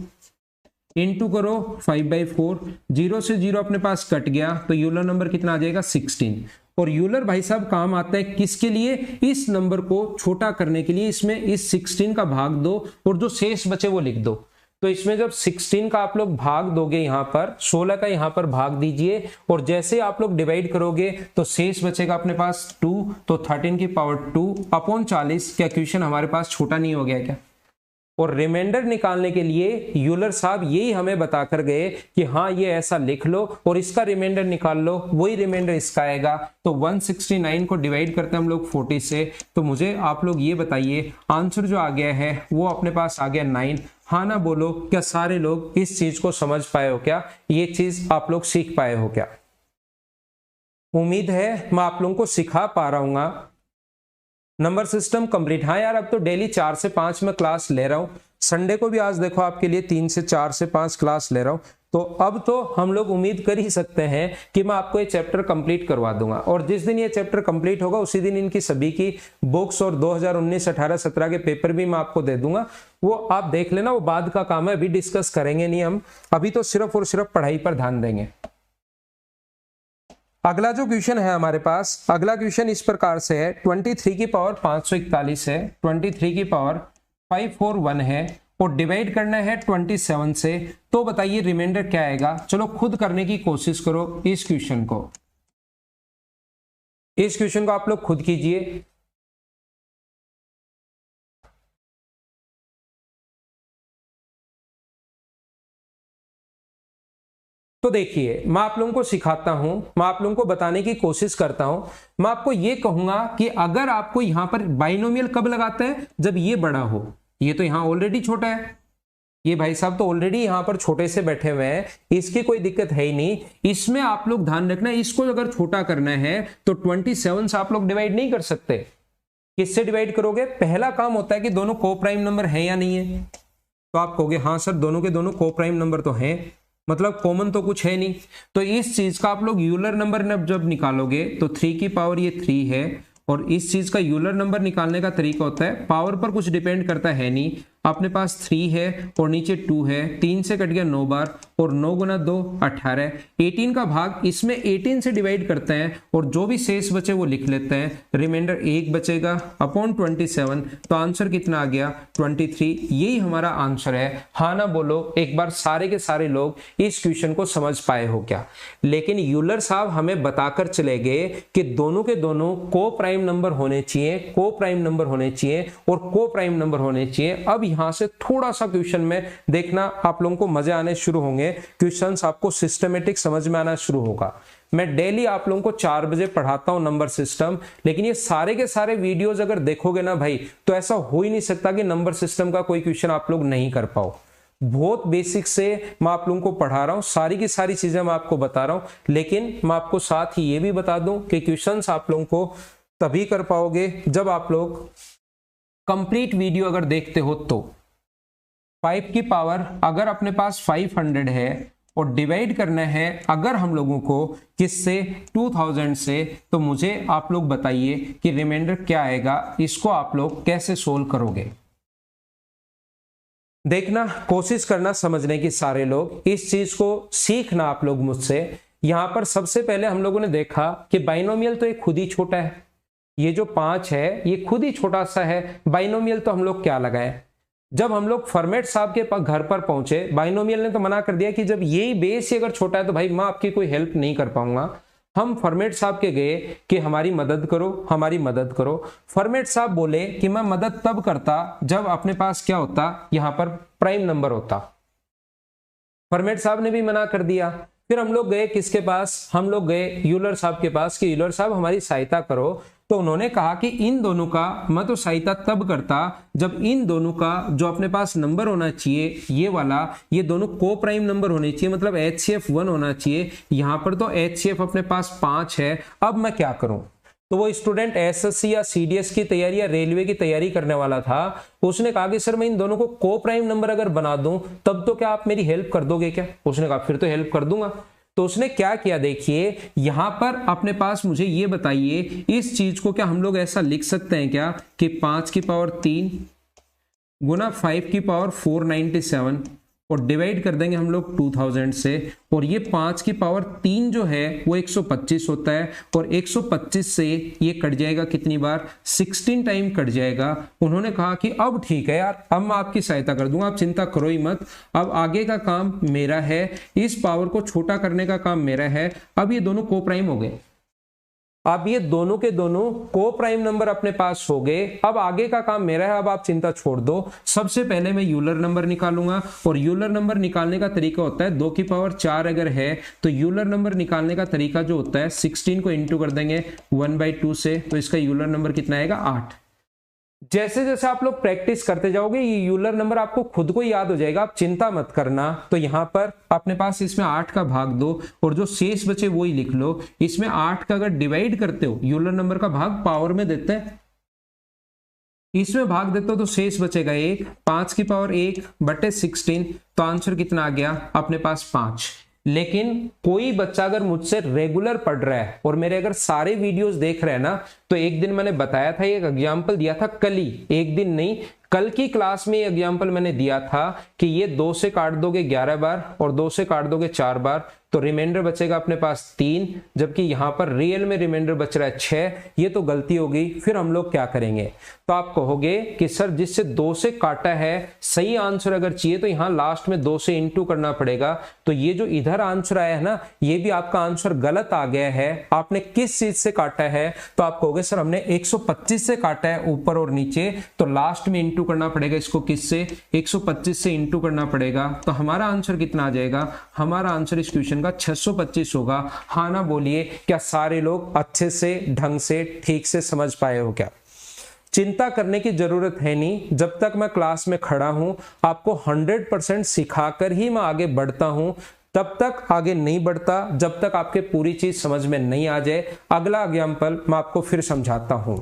इंटू करो 5/4, 0 से 0 अपने पास कट गया तो यूलर नंबर कितना आ जाएगा 16। और यूलर भाई साहब काम आता है किसके लिए, इस नंबर को छोटा करने के लिए। इसमें इस 16 का भाग दो और जो शेष बचे वो लिख दो। तो इसमें जब 16 का आप लोग भाग दोगे, यहां पर 16 का यहां पर भाग दीजिए और जैसे आप लोग डिवाइड करोगे तो शेष बचेगा अपने पास 2। तो 13 की पावर 2 अपॉन 40। क्या क्वेश्चन हमारे पास छोटा नहीं हो गया क्या? और रिमाइंडर निकालने के लिए यूलर साहब यही हमें बताकर गए कि हाँ ये ऐसा लिख लो और इसका रिमाइंडर निकाल लो, वही रिमाइंडर इसका आएगा। तो 169 को डिवाइड करते हैं हम लोग 40 से। तो मुझे आप लोग ये बताइए आंसर जो आ गया है वो अपने पास आ गया 9। हाँ ना बोलो, क्या सारे लोग इस चीज को समझ पाए हो? क्या ये चीज आप लोग सीख पाए हो? क्या उम्मीद है मैं आप लोगों को सिखा पा रहा हूँ। Number system complete. हाँ यार, अब तो डेली 4 से 5 में क्लास ले रहा हूँ। संडे को भी आज देखो आपके लिए 3 से 4 से 5 क्लास ले रहा हूँ। तो अब तो हम लोग उम्मीद कर ही सकते हैं कि मैं आपको ये चैप्टर कंप्लीट करवा दूंगा। और जिस दिन ये चैप्टर कंप्लीट होगा उसी दिन इनकी सभी की बुक्स और 2019, 18, 17 के पेपर भी मैं आपको दे दूंगा। वो आप देख लेना, वो बाद का काम है, अभी डिस्कस करेंगे नहीं हम। अभी तो सिर्फ और सिर्फ पढ़ाई पर ध्यान देंगे। अगला जो क्वेश्चन है हमारे पास, अगला क्वेश्चन इस प्रकार से है। 23 की पावर 541 है, 23 की पावर 541 है और डिवाइड करना है 27 से। तो बताइए रिमाइंडर क्या आएगा? चलो खुद करने की कोशिश करो इस क्वेश्चन को। इस क्वेश्चन को आप लोग खुद कीजिए। तो देखिए मैं आप लोगों को सिखाता हूं, मैं आप लोगों को बताने की कोशिश करता हूं। मैं आपको यह कहूंगा कि अगर आपको यहां पर बाइनोमियल कब लगाते हैं, जब ये बड़ा हो। ये तो यहां ऑलरेडी छोटा है, ये भाई साहब तो ऑलरेडी यहां पर छोटे से बैठे हुए हैं, इसकी कोई दिक्कत है ही नहीं। इसमें आप लोग ध्यान रखना, इसको अगर छोटा करना है तो 27 से आप लोग डिवाइड नहीं कर सकते। किससे डिवाइड करोगे? पहला काम होता है कि दोनों को प्राइम नंबर है या नहीं है। तो आप कहोगे हाँ सर दोनों के दोनों को प्राइम नंबर तो हैं, मतलब कॉमन तो कुछ है नहीं। तो इस चीज का आप लोग यूलर नंबर जब निकालोगे तो 3 की पावर ये 3 है। और इस चीज का यूलर नंबर निकालने का तरीका होता है, पावर पर कुछ डिपेंड करता है नहीं, अपने पास 3 है और नीचे 2 है, 3 से कट गया 9 बार और 9 गुना 2 18। 18 का भाग इसमें 18 से डिवाइड करते हैं और जो भी शेष बचे वो लिख लेते हैं। रिमाइंडर 1 बचेगा अपॉन 27। तो आंसर कितना आ गया? 23। यही हमारा आंसर है। हाँ ना बोलो एक बार, सारे के सारे लोग इस क्वेश्चन को समझ पाए हो क्या? लेकिन यूलर साहब हमें बताकर चले गए कि दोनों के दोनों को प्राइम नंबर होने चाहिए, को प्राइम नंबर होने चाहिए और को प्राइम नंबर होने चाहिए। अब यहां से थोड़ा सा क्वेश्चन में देखना, आप लोगों को मजे आने शुरू होंगे, क्वेश्चंस आपको सिस्टमेटिक समझ में आना शुरू होगा। मैं डेली आप लोगों को 4 बजे पढ़ाता हूं नंबर सिस्टम, लेकिन ये सारे के सारे वीडियोस अगर देखोगे ना भाई, तो ऐसा हो ही नहीं सकता कि नंबर सिस्टम का कोई क्वेश्चन आप लोग नहीं कर पाओ। बहुत बेसिक से मैं आप लोगों को पढ़ा रहा हूं, सारी की सारी चीजें मैं आपको बता रहा हूं। लेकिन मैं आपको साथ ही ये भी बता दूं कि क्वेश्चंस आप लोगों को तभी कर पाओगे जब आप लोग कंप्लीट वीडियो अगर देखते हो। तो 5 की पावर अगर अपने पास 500 है और डिवाइड करना है अगर हम लोगों को किससे? 2000 से, तो मुझे आप लोग बताइए कि रिमाइंडर क्या आएगा, इसको आप लोग कैसे सोल्व करोगे? देखना, कोशिश करना समझने की सारे लोग, इस चीज को सीखना आप लोग मुझसे। यहां पर सबसे पहले हम लोगों ने देखा कि बाइनोमियल तो एक खुद ही छोटा है, ये जो 5 है ये खुद ही छोटा सा है। बाइनोमियल तो हम लोग क्या लगाए? जब हम लोग फॉर्मेट साहब के घर पर पहुंचे, बाइनोमियल ने तो मना कर दिया कि जब यही बेस ही अगर छोटा है तो भाई मैं आपकी कोई हेल्प नहीं कर पाऊंगा। हम फॉर्मेट साहब के गए कि हमारी मदद करो, हमारी मदद करो। फॉर्मेट साहब बोले कि मैं मदद तब करता जब अपने पास क्या होता, यहां पर प्राइम नंबर होता। फॉर्मेट साहब ने भी मना कर दिया। फिर हम लोग गए किसके पास, हम लोग गए यूलर साहब के पास कि यूलर साहब हमारी सहायता करो। तो उन्होंने कहा कि इन दोनों का मैं तो सहायता तब करता जब इन दोनों का जो अपने पास नंबर होना चाहिए ये वाला, ये दोनों को प्राइम नंबर होने चाहिए, मतलब HCF 1 होना चाहिए। यहां पर तो HCF अपने पास 5 है। अब मैं क्या करूं? तो वो स्टूडेंट SSC या CDS की तैयारी या रेलवे की तैयारी करने वाला था, उसने कहा कि सर मैं इन दोनों को प्राइम नंबर अगर बना दूं तब तो क्या आप मेरी हेल्प कर दोगे क्या? उसने कहा फिर तो हेल्प कर दूंगा। तो उसने क्या किया, देखिए यहां पर अपने पास मुझे ये बताइए, इस चीज को क्या हम लोग ऐसा लिख सकते हैं क्या कि 5 की पावर 3 गुना 5 की पावर 497 और डिवाइड कर देंगे हम लोग 2000 से, और ये 5 की पावर 3 जो है वो 125 होता है, और 125 से ये कट जाएगा कितनी बार, 16 टाइम कट जाएगा। उन्होंने कहा कि अब ठीक है यार, अब मैं आपकी सहायता कर दूंगा, आप चिंता करो ही मत, अब आगे का काम मेरा है, इस पावर को छोटा करने का काम मेरा है। अब ये दोनों को प्राइम हो गए, अब ये दोनों के दोनों को प्राइम नंबर अपने पास हो गए। अब आगे का काम मेरा है, अब आप चिंता छोड़ दो। सबसे पहले मैं यूलर नंबर निकालूंगा, और यूलर नंबर निकालने का तरीका होता है 2 की पावर 4 अगर है तो यूलर नंबर निकालने का तरीका जो होता है 16 को इंटू कर देंगे 1/2 से, तो इसका यूलर नंबर कितना आएगा 8। जैसे जैसे आप लोग प्रैक्टिस करते जाओगे ये यूलर नंबर आपको खुद को याद हो जाएगा, आप चिंता मत करना। तो यहां पर अपने पास इसमें 8 का भाग दो और जो शेष बचे वही लिख लो। इसमें 8 का अगर डिवाइड करते हो यूलर नंबर का भाग पावर में देते हैं, इसमें भाग देते हो तो शेष बचेगा 1, 5 की पावर 1 बटे 16, तो आंसर कितना आ गया अपने पास 5। लेकिन कोई बच्चा अगर मुझसे रेगुलर पढ़ रहा है और मेरे अगर सारे वीडियोस देख रहे हैं ना, तो एक दिन मैंने बताया था, एक एग्जांपल दिया था कल ही, एक दिन नहीं कल की क्लास में एग्जांपल मैंने दिया था कि ये 2 से काट दोगे 11 बार और 2 से काट दोगे 4 बार, तो रिमाइंडर बचेगा अपने पास 3, जबकि यहां पर रियल में रिमाइंडर बच रहा है 6। ये तो गलती होगी। फिर हम लोग क्या करेंगे, तो आप कहोगे कि सर जिससे 2 से काटा है सही आंसर अगर चाहिए तो यहां लास्ट में 2 से इंटू करना पड़ेगा। तो ये जो इधर आंसर आया है ना, ये भी आपका आंसर गलत आ गया है। आपने किस चीज से काटा है, तो आप कहोगे सर हमने 125 से काटा है ऊपर और नीचे, तो लास्ट में इंटू करना पड़ेगा इसको किससे, 125 से इंटू करना पड़ेगा। तो हमारा आंसर कितना आ जाएगा, हमारा आंसर इस क्वेश्चन का 625 होगा। हाँ ना बोलिए, क्या सारे लोग अच्छे से ढंग से ठीक से समझ पाए हो क्या? चिंता करने की जरूरत है नहीं, जब तक मैं क्लास में खड़ा हूं आपको 100% सिखाकर ही मैं आगे बढ़ता हूं, तब तक आगे नहीं बढ़ता जब तक आपके पूरी चीज समझ में नहीं आ जाए। अगला एग्जाम्पल मैं आपको फिर समझाता हूं।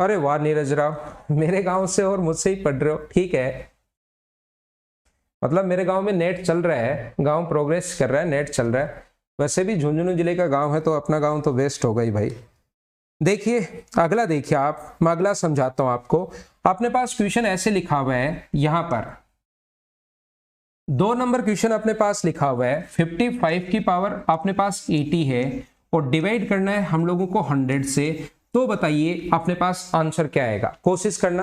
अरे वाह नीरज राव, मेरे गांव से और मुझसे ही पढ़ रहे हो, ठीक है। मतलब मेरे गांव में नेट चल रहा है, गांव प्रोग्रेस कर रहा है, नेट चल रहा है। वैसे भी झुंझुनू जिले का गांव है तो अपना गांव तो वेस्ट हो गई भाई। देखिए अगला, देखिए आप, मैं अगला समझाता हूं आपको। अपने पास क्वेश्चन ऐसे लिखा हुआ है, यहां पर 2 नंबर क्वेश्चन अपने पास लिखा हुआ है, 55 की पावर अपने पास 80 है और डिवाइड करना है हम लोगों को 100 से। तो बताइए अपने पास आंसर क्या आएगा, कोशिश करना।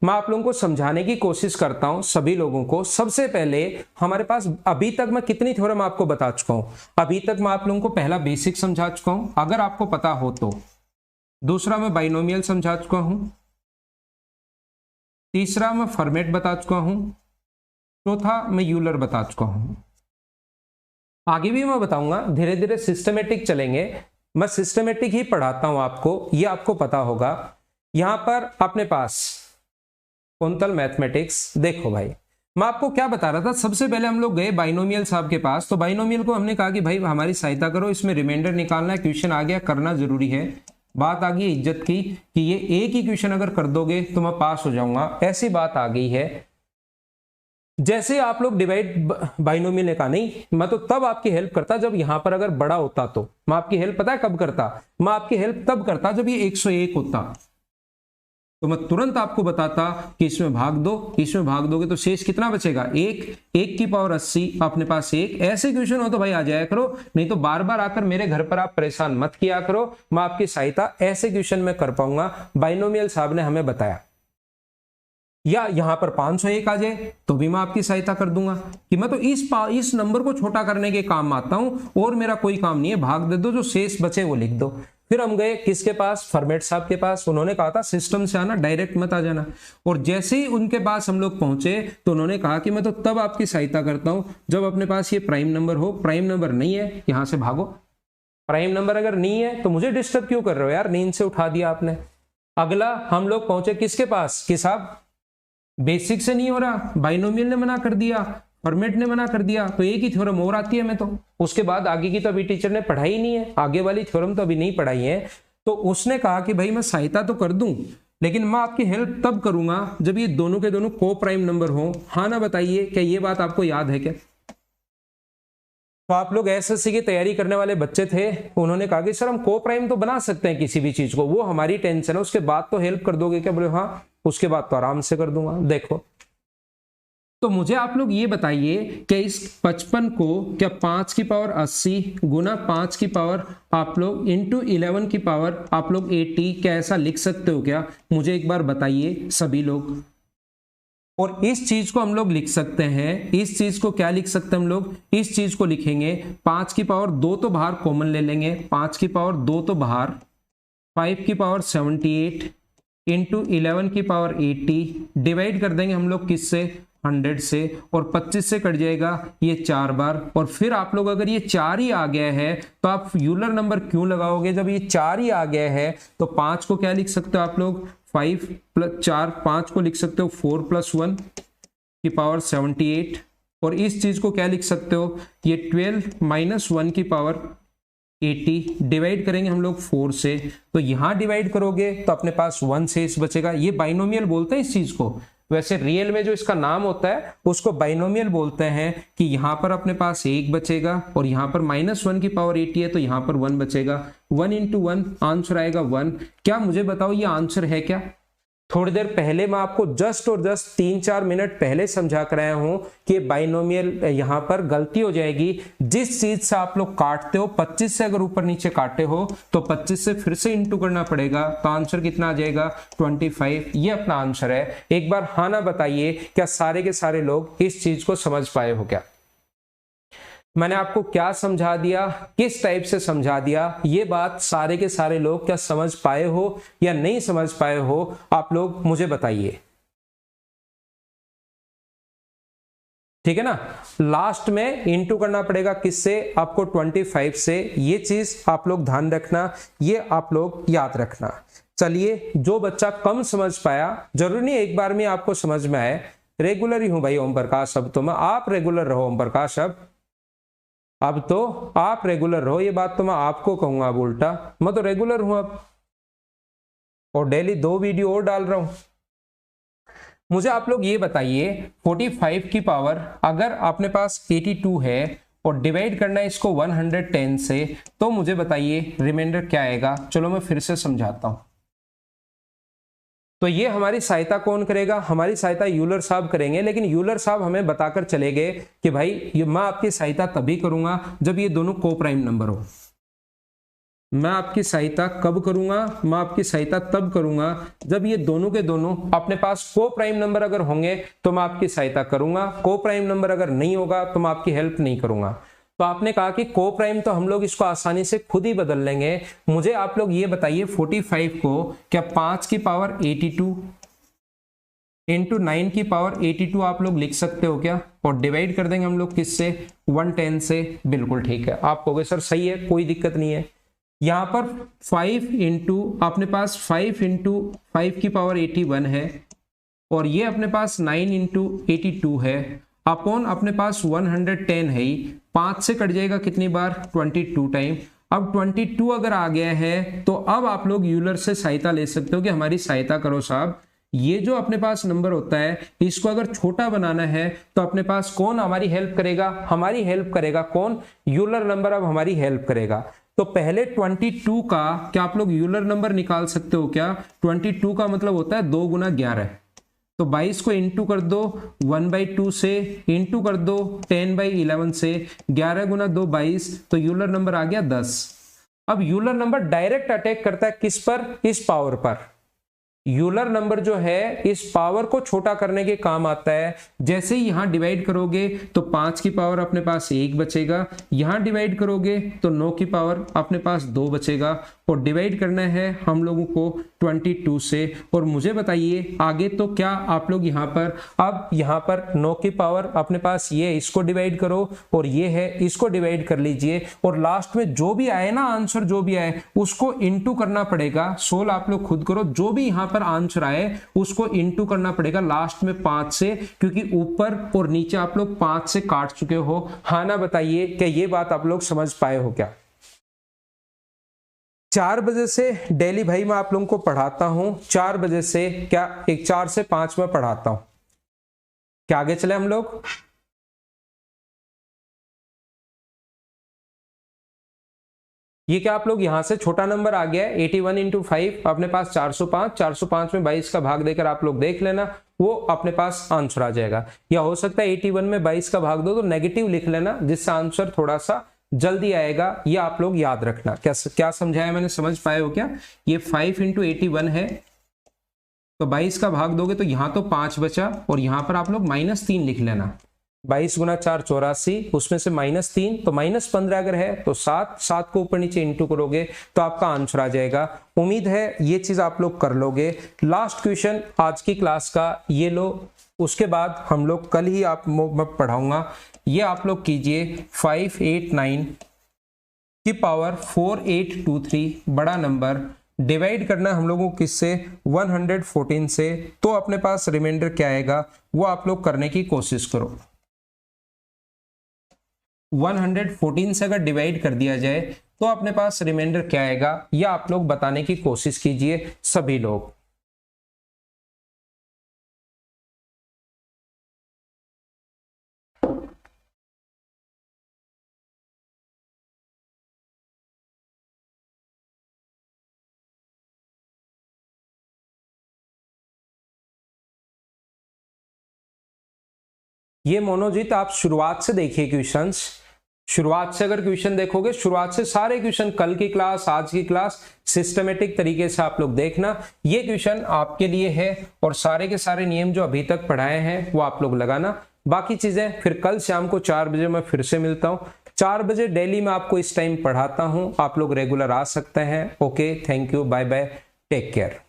मैं आप लोगों को समझाने की कोशिश करता हूं सभी लोगों को। सबसे पहले हमारे पास अभी तक मैं कितनी थ्योरम आपको बता चुका हूं, अभी तक मैं आप लोगों को पहला बेसिक समझा चुका हूं अगर आपको पता हो तो, दूसरा मैं बाइनोमियल समझा चुका हूं, तीसरा मैं फॉर्मेट बता चुका हूं, चौथा मैं यूलर बता चुका हूं। आगे भी मैं बताऊंगा, धीरे धीरे सिस्टमेटिक चलेंगे, मैं सिस्टमेटिक ही पढ़ाता हूं आपको, ये आपको पता होगा। यहां पर अपने पास कुंतल मैथमेटिक्स, देखो भाई मैं आपको क्या बता रहा था। सबसे पहले हम लोग गए बाइनोमियल साहब के पास, तो बाइनोमियल को हमने कहा कि भाई हमारी सहायता करो, इसमें रिमाइंडर निकालना है, क्वेश्चन आ गया, करना जरूरी है। बात आ गई इज्जत की कि ये एक ही क्वेश्चन अगर कर दोगे तो मैं पास हो जाऊंगा, ऐसी बात आ गई है। जैसे आप लोग डिवाइड बाइनोमियल ने कहा, नहीं मैं तो तब आपकी हेल्प करता जब यहां पर अगर बड़ा होता, तो मैं आपकी हेल्प पता है कब करता, मैं आपकी हेल्प तब करता जब ये 101 होता, तो मैं तुरंत आपको बताता कि इसमें भाग दो, इसमें भाग दोगे तो शेष कितना बचेगा, 1 की पावर 80 अपने पास 1। ऐसे क्वेश्चन हो तो भाई आ जाया करो, नहीं तो बार बार आकर मेरे घर पर आप परेशान मत किया करो। मैं आपकी सहायता ऐसे क्वेश्चन में कर पाऊंगा, बाइनोमियल साहब ने हमें बताया। या यहां पर 501 आ जाए तो भी मैं आपकी सहायता कर दूंगा कि मैं तो इस नंबर को छोटा करने के काम आता हूं और मेरा कोई काम नहीं है, भाग दे दो, जो शेष बचे वो लिख दो। फिर हम गए किसके पास, फॉर्मेट साहब के पास। उन्होंने कहा था सिस्टम से आना, डायरेक्ट मत आ जाना। और जैसे ही उनके पास हम लोग पहुंचे तो उन्होंने कहा कि मैं तो तब आपकी सहायता करता हूं जब अपने पास ये प्राइम नंबर हो। प्राइम नंबर नहीं है, यहां से भागो। प्राइम नंबर अगर नहीं है तो मुझे डिस्टर्ब क्यों कर रहे हो यार, नींद से उठा दिया आपने। अगला हम लोग पहुंचे किसके पास कि साहब बेसिक से नहीं हो रहा, बाइनोमियल ने मना कर दिया, फॉर्मेट ने मना कर दिया, तो एक ही थ्योरम और आती है हमें तो। उसके बाद आगे की तो अभी टीचर ने पढ़ाई नहीं है, आगे वाली थ्योरम तो अभी नहीं पढ़ाई है। तो उसने कहा कि भाई मैं सहायता तो कर दूं लेकिन मैं आपकी हेल्प तब करूंगा जब ये दोनों के दोनों को प्राइम नंबर हो। हाँ ना बताइए, क्या ये बात आपको याद है क्या? तो आप लोग एसएससी की तैयारी करने वाले बच्चे थे, उन्होंने कहा कि सर हम को प्राइम तो बना सकते हैं किसी भी चीज को, वो हमारी टेंशन है, उसके बाद तो हेल्प कर दोगे क्या? बोले हाँ उसके बाद तो आराम से कर दूंगा। देखो तो मुझे आप लोग ये बताइए कि इस 55 को क्या 5 की पावर 80 गुना 5 की पावर आप लोग इंटू 11 की पावर आप लोग 80 क्या ऐसा लिख सकते हो क्या? मुझे एक बार बताइए सभी लोग। और इस चीज को हम लोग लिख सकते हैं, इस चीज को क्या लिख सकते हैं हम लोग? इस चीज को लिखेंगे 5 की पावर 2 तो बाहर कॉमन ले लेंगे, 5 की पावर 2 तो बाहर, 5 की पावर 78 इंटू 11 की पावर 80 डिवाइड कर देंगे हम लोग किससे? 100 से, और 25 से कट जाएगा ये 4 बार। और फिर आप लोग अगर ये 4 ही आ गया है तो आप यूलर नंबर क्यों लगाओगे? जब ये 4 ही आ गया है तो 5 को क्या लिख सकते हो आप लोग? 5 + 4, 5 को लिख सकते हो 4 + 1 की पावर 78। और इस चीज को क्या लिख सकते हो? ये 12 - 1 की पावर 80 डिवाइड करेंगे हम लोग 4 से। तो यहां डिवाइड करोगे तो अपने पास 1 शेष बचेगा। ये बाइनोमियल बोलते हैं इस चीज को, वैसे रियल में जो इसका नाम होता है उसको बाइनोमियल बोलते हैं। कि यहां पर अपने पास 1 बचेगा और यहां पर -1 की पावर 80 है तो यहां पर 1 बचेगा। 1 × 1 आंसर आएगा 1। क्या मुझे बताओ ये आंसर है क्या? थोड़ी देर पहले मैं आपको जस्ट 3-4 मिनट पहले समझा कर आया हूं कि बाइनोमियल यहां पर गलती हो जाएगी। जिस चीज से आप लोग काटते हो 25 से अगर ऊपर नीचे काटे हो तो 25 से फिर से इंटू करना पड़ेगा, तो आंसर कितना आ जाएगा? 25। ये अपना आंसर है। एक बार हाँ ना बताइए, क्या सारे के सारे लोग इस चीज को समझ पाए हो क्या? मैंने आपको क्या समझा दिया, किस टाइप से समझा दिया, ये बात सारे के सारे लोग क्या समझ पाए हो या नहीं समझ पाए हो? आप लोग मुझे बताइए, ठीक है ना। लास्ट में इंटू करना पड़ेगा किससे? आपको 25 से। ये चीज आप लोग ध्यान रखना, ये आप लोग याद रखना। चलिए, जो बच्चा कम समझ पाया, जरूरी नहीं एक बार में आपको समझ में आए, रेगुलर ही हूं भाई ओम प्रकाश, अब तो मैं, आप रेगुलर रहो ओम प्रकाश, अब तो आप रेगुलर रहो। ये बात तो मैं आपको कहूंगा, अब उल्टा मैं तो रेगुलर हूं अब, और डेली 2 वीडियो और डाल रहा हूं। मुझे आप लोग ये बताइए 45 की पावर अगर अपने पास 82 है और डिवाइड करना है इसको 110 से, तो मुझे बताइए रिमाइंडर क्या आएगा? चलो मैं फिर से समझाता हूं। तो ये हमारी सहायता कौन करेगा? हमारी सहायता यूलर साहब करेंगे, लेकिन यूलर साहब हमें बताकर चले गए कि भाई मैं आपकी सहायता तभी करूंगा जब ये दोनों को प्राइम नंबर हो। मैं आपकी सहायता कब करूंगा? मैं आपकी सहायता तब करूंगा जब ये दोनों के दोनों अपने पास को प्राइम नंबर अगर होंगे तो मैं आपकी सहायता करूंगा, को प्राइम नंबर अगर नहीं होगा तो मैं आपकी हेल्प नहीं करूंगा। तो आपने कहा कि को प्राइम तो हम लोग इसको आसानी से खुद ही बदल लेंगे। मुझे आप लोग ये बताइए 45 को क्या 5 की पावर 82 इंटू 9 की पावर 82 आप लोग लिख सकते हो क्या? और डिवाइड कर देंगे हम लोग किससे? 110 से। बिल्कुल ठीक है। आप कहोगे सर सही है, कोई दिक्कत नहीं है। यहां पर 5 इंटू अपने पास 5 इंटू 5 की पावर 81 है, और ये अपने पास 9 इंटू 82 है, अपॉन अपने पास 110 है ही। 5 से कट जाएगा कितनी बार? 22 टाइम। अब 22 अगर आ गया है तो अब आप लोग यूलर से सहायता ले सकते हो कि हमारी सहायता करो साहब। ये जो अपने पास नंबर होता है इसको अगर छोटा बनाना है तो अपने पास कौन हमारी हेल्प करेगा? हमारी हेल्प करेगा कौन? यूलर नंबर अब हमारी हेल्प करेगा। तो पहले 22 का क्या आप लोग यूलर नंबर निकाल सकते हो क्या? 22 का मतलब होता है 2 × 11, तो 22 को इंटू कर दो 1/2 से, इंटू कर दो 10/11 से, 11 × 2 22, तो यूलर नंबर आ गया 10। अब यूलर नंबर डायरेक्ट अटैक करता है किस पर? इस पावर पर। यूलर नंबर जो है इस पावर को छोटा करने के काम आता है। जैसे ही यहां डिवाइड करोगे तो 5 की पावर अपने पास 1 बचेगा, यहां डिवाइड करोगे तो 9 की पावर अपने पास 2 बचेगा, और डिवाइड करना है हम लोगों को 22 से। और मुझे बताइए आगे तो क्या आप लोग यहाँ पर, अब यहाँ पर 9 की पावर अपने पास ये, इसको डिवाइड करो और ये है, इसको डिवाइड कर लीजिए और लास्ट में जो भी आए ना आंसर, जो भी आए उसको इनटू करना पड़ेगा। सोल्व आप लोग खुद करो, जो भी यहाँ पर आंसर आए उसको इनटू करना पड़ेगा लास्ट में 5 से, क्योंकि ऊपर और नीचे आप लोग 5 से काट चुके हो। हाँ ना बताइए कि ये बात आप लोग समझ पाए हो क्या? 4 बजे से डेली भाई मैं आप लोगों को पढ़ाता हूं, 4 बजे से क्या, एक 4 से 5 में पढ़ाता हूं। क्या आगे चले हम लोग? ये क्या आप लोग यहां से छोटा नंबर आ गया है 81 इंटू 5 अपने पास 405, 405 में 22 का भाग देकर आप लोग देख लेना, वो अपने पास आंसर आ जाएगा। या हो सकता है 81 में 22 का भाग दो तो नेगेटिव लिख लेना, जिससे आंसर थोड़ा सा जल्दी आएगा। ये आप लोग याद रखना। क्या समझाया मैंने, समझ पाए हो क्या? ये 5 इंटू 81 है तो 22 का भाग दोगे तो यहां तो 5 बचा और यहां पर आप लोग -3 लिख लेना। 22 गुना 4 84, उसमें से -3 तो -15 अगर है तो 7 को ऊपर नीचे इंटू करोगे तो आपका आंसर आ जाएगा। उम्मीद है ये चीज आप लोग कर लोगे। लास्ट क्वेश्चन आज की क्लास का ये लो, उसके बाद हम लोग कल ही आप मैं पढ़ाऊंगा। ये आप लोग कीजिए 589 की पावर 4823 बड़ा नंबर डिवाइड करना हम लोगों को किससे, 114 से। तो अपने पास रिमाइंडर क्या आएगा वो आप लोग करने की कोशिश करो। 114 से अगर डिवाइड कर दिया जाए तो अपने पास रिमाइंडर क्या आएगा, यह आप लोग बताने की कोशिश कीजिए सभी लोग। ये मोनोजीत आप शुरुआत से देखिए क्वेश्चंस, शुरुआत से अगर क्वेश्चन देखोगे, शुरुआत से सारे क्वेश्चन, कल की क्लास आज की क्लास, सिस्टमेटिक तरीके से आप लोग देखना। ये क्वेश्चन आपके लिए है और सारे के सारे नियम जो अभी तक पढ़ाए हैं वो आप लोग लगाना। बाकी चीजें फिर कल शाम को 4 बजे मैं फिर से मिलता हूं। 4 बजे डेली मैं आपको इस टाइम पढ़ाता हूं, आप लोग रेगुलर आ सकते हैं। Okay, thank you, bye bye, take care.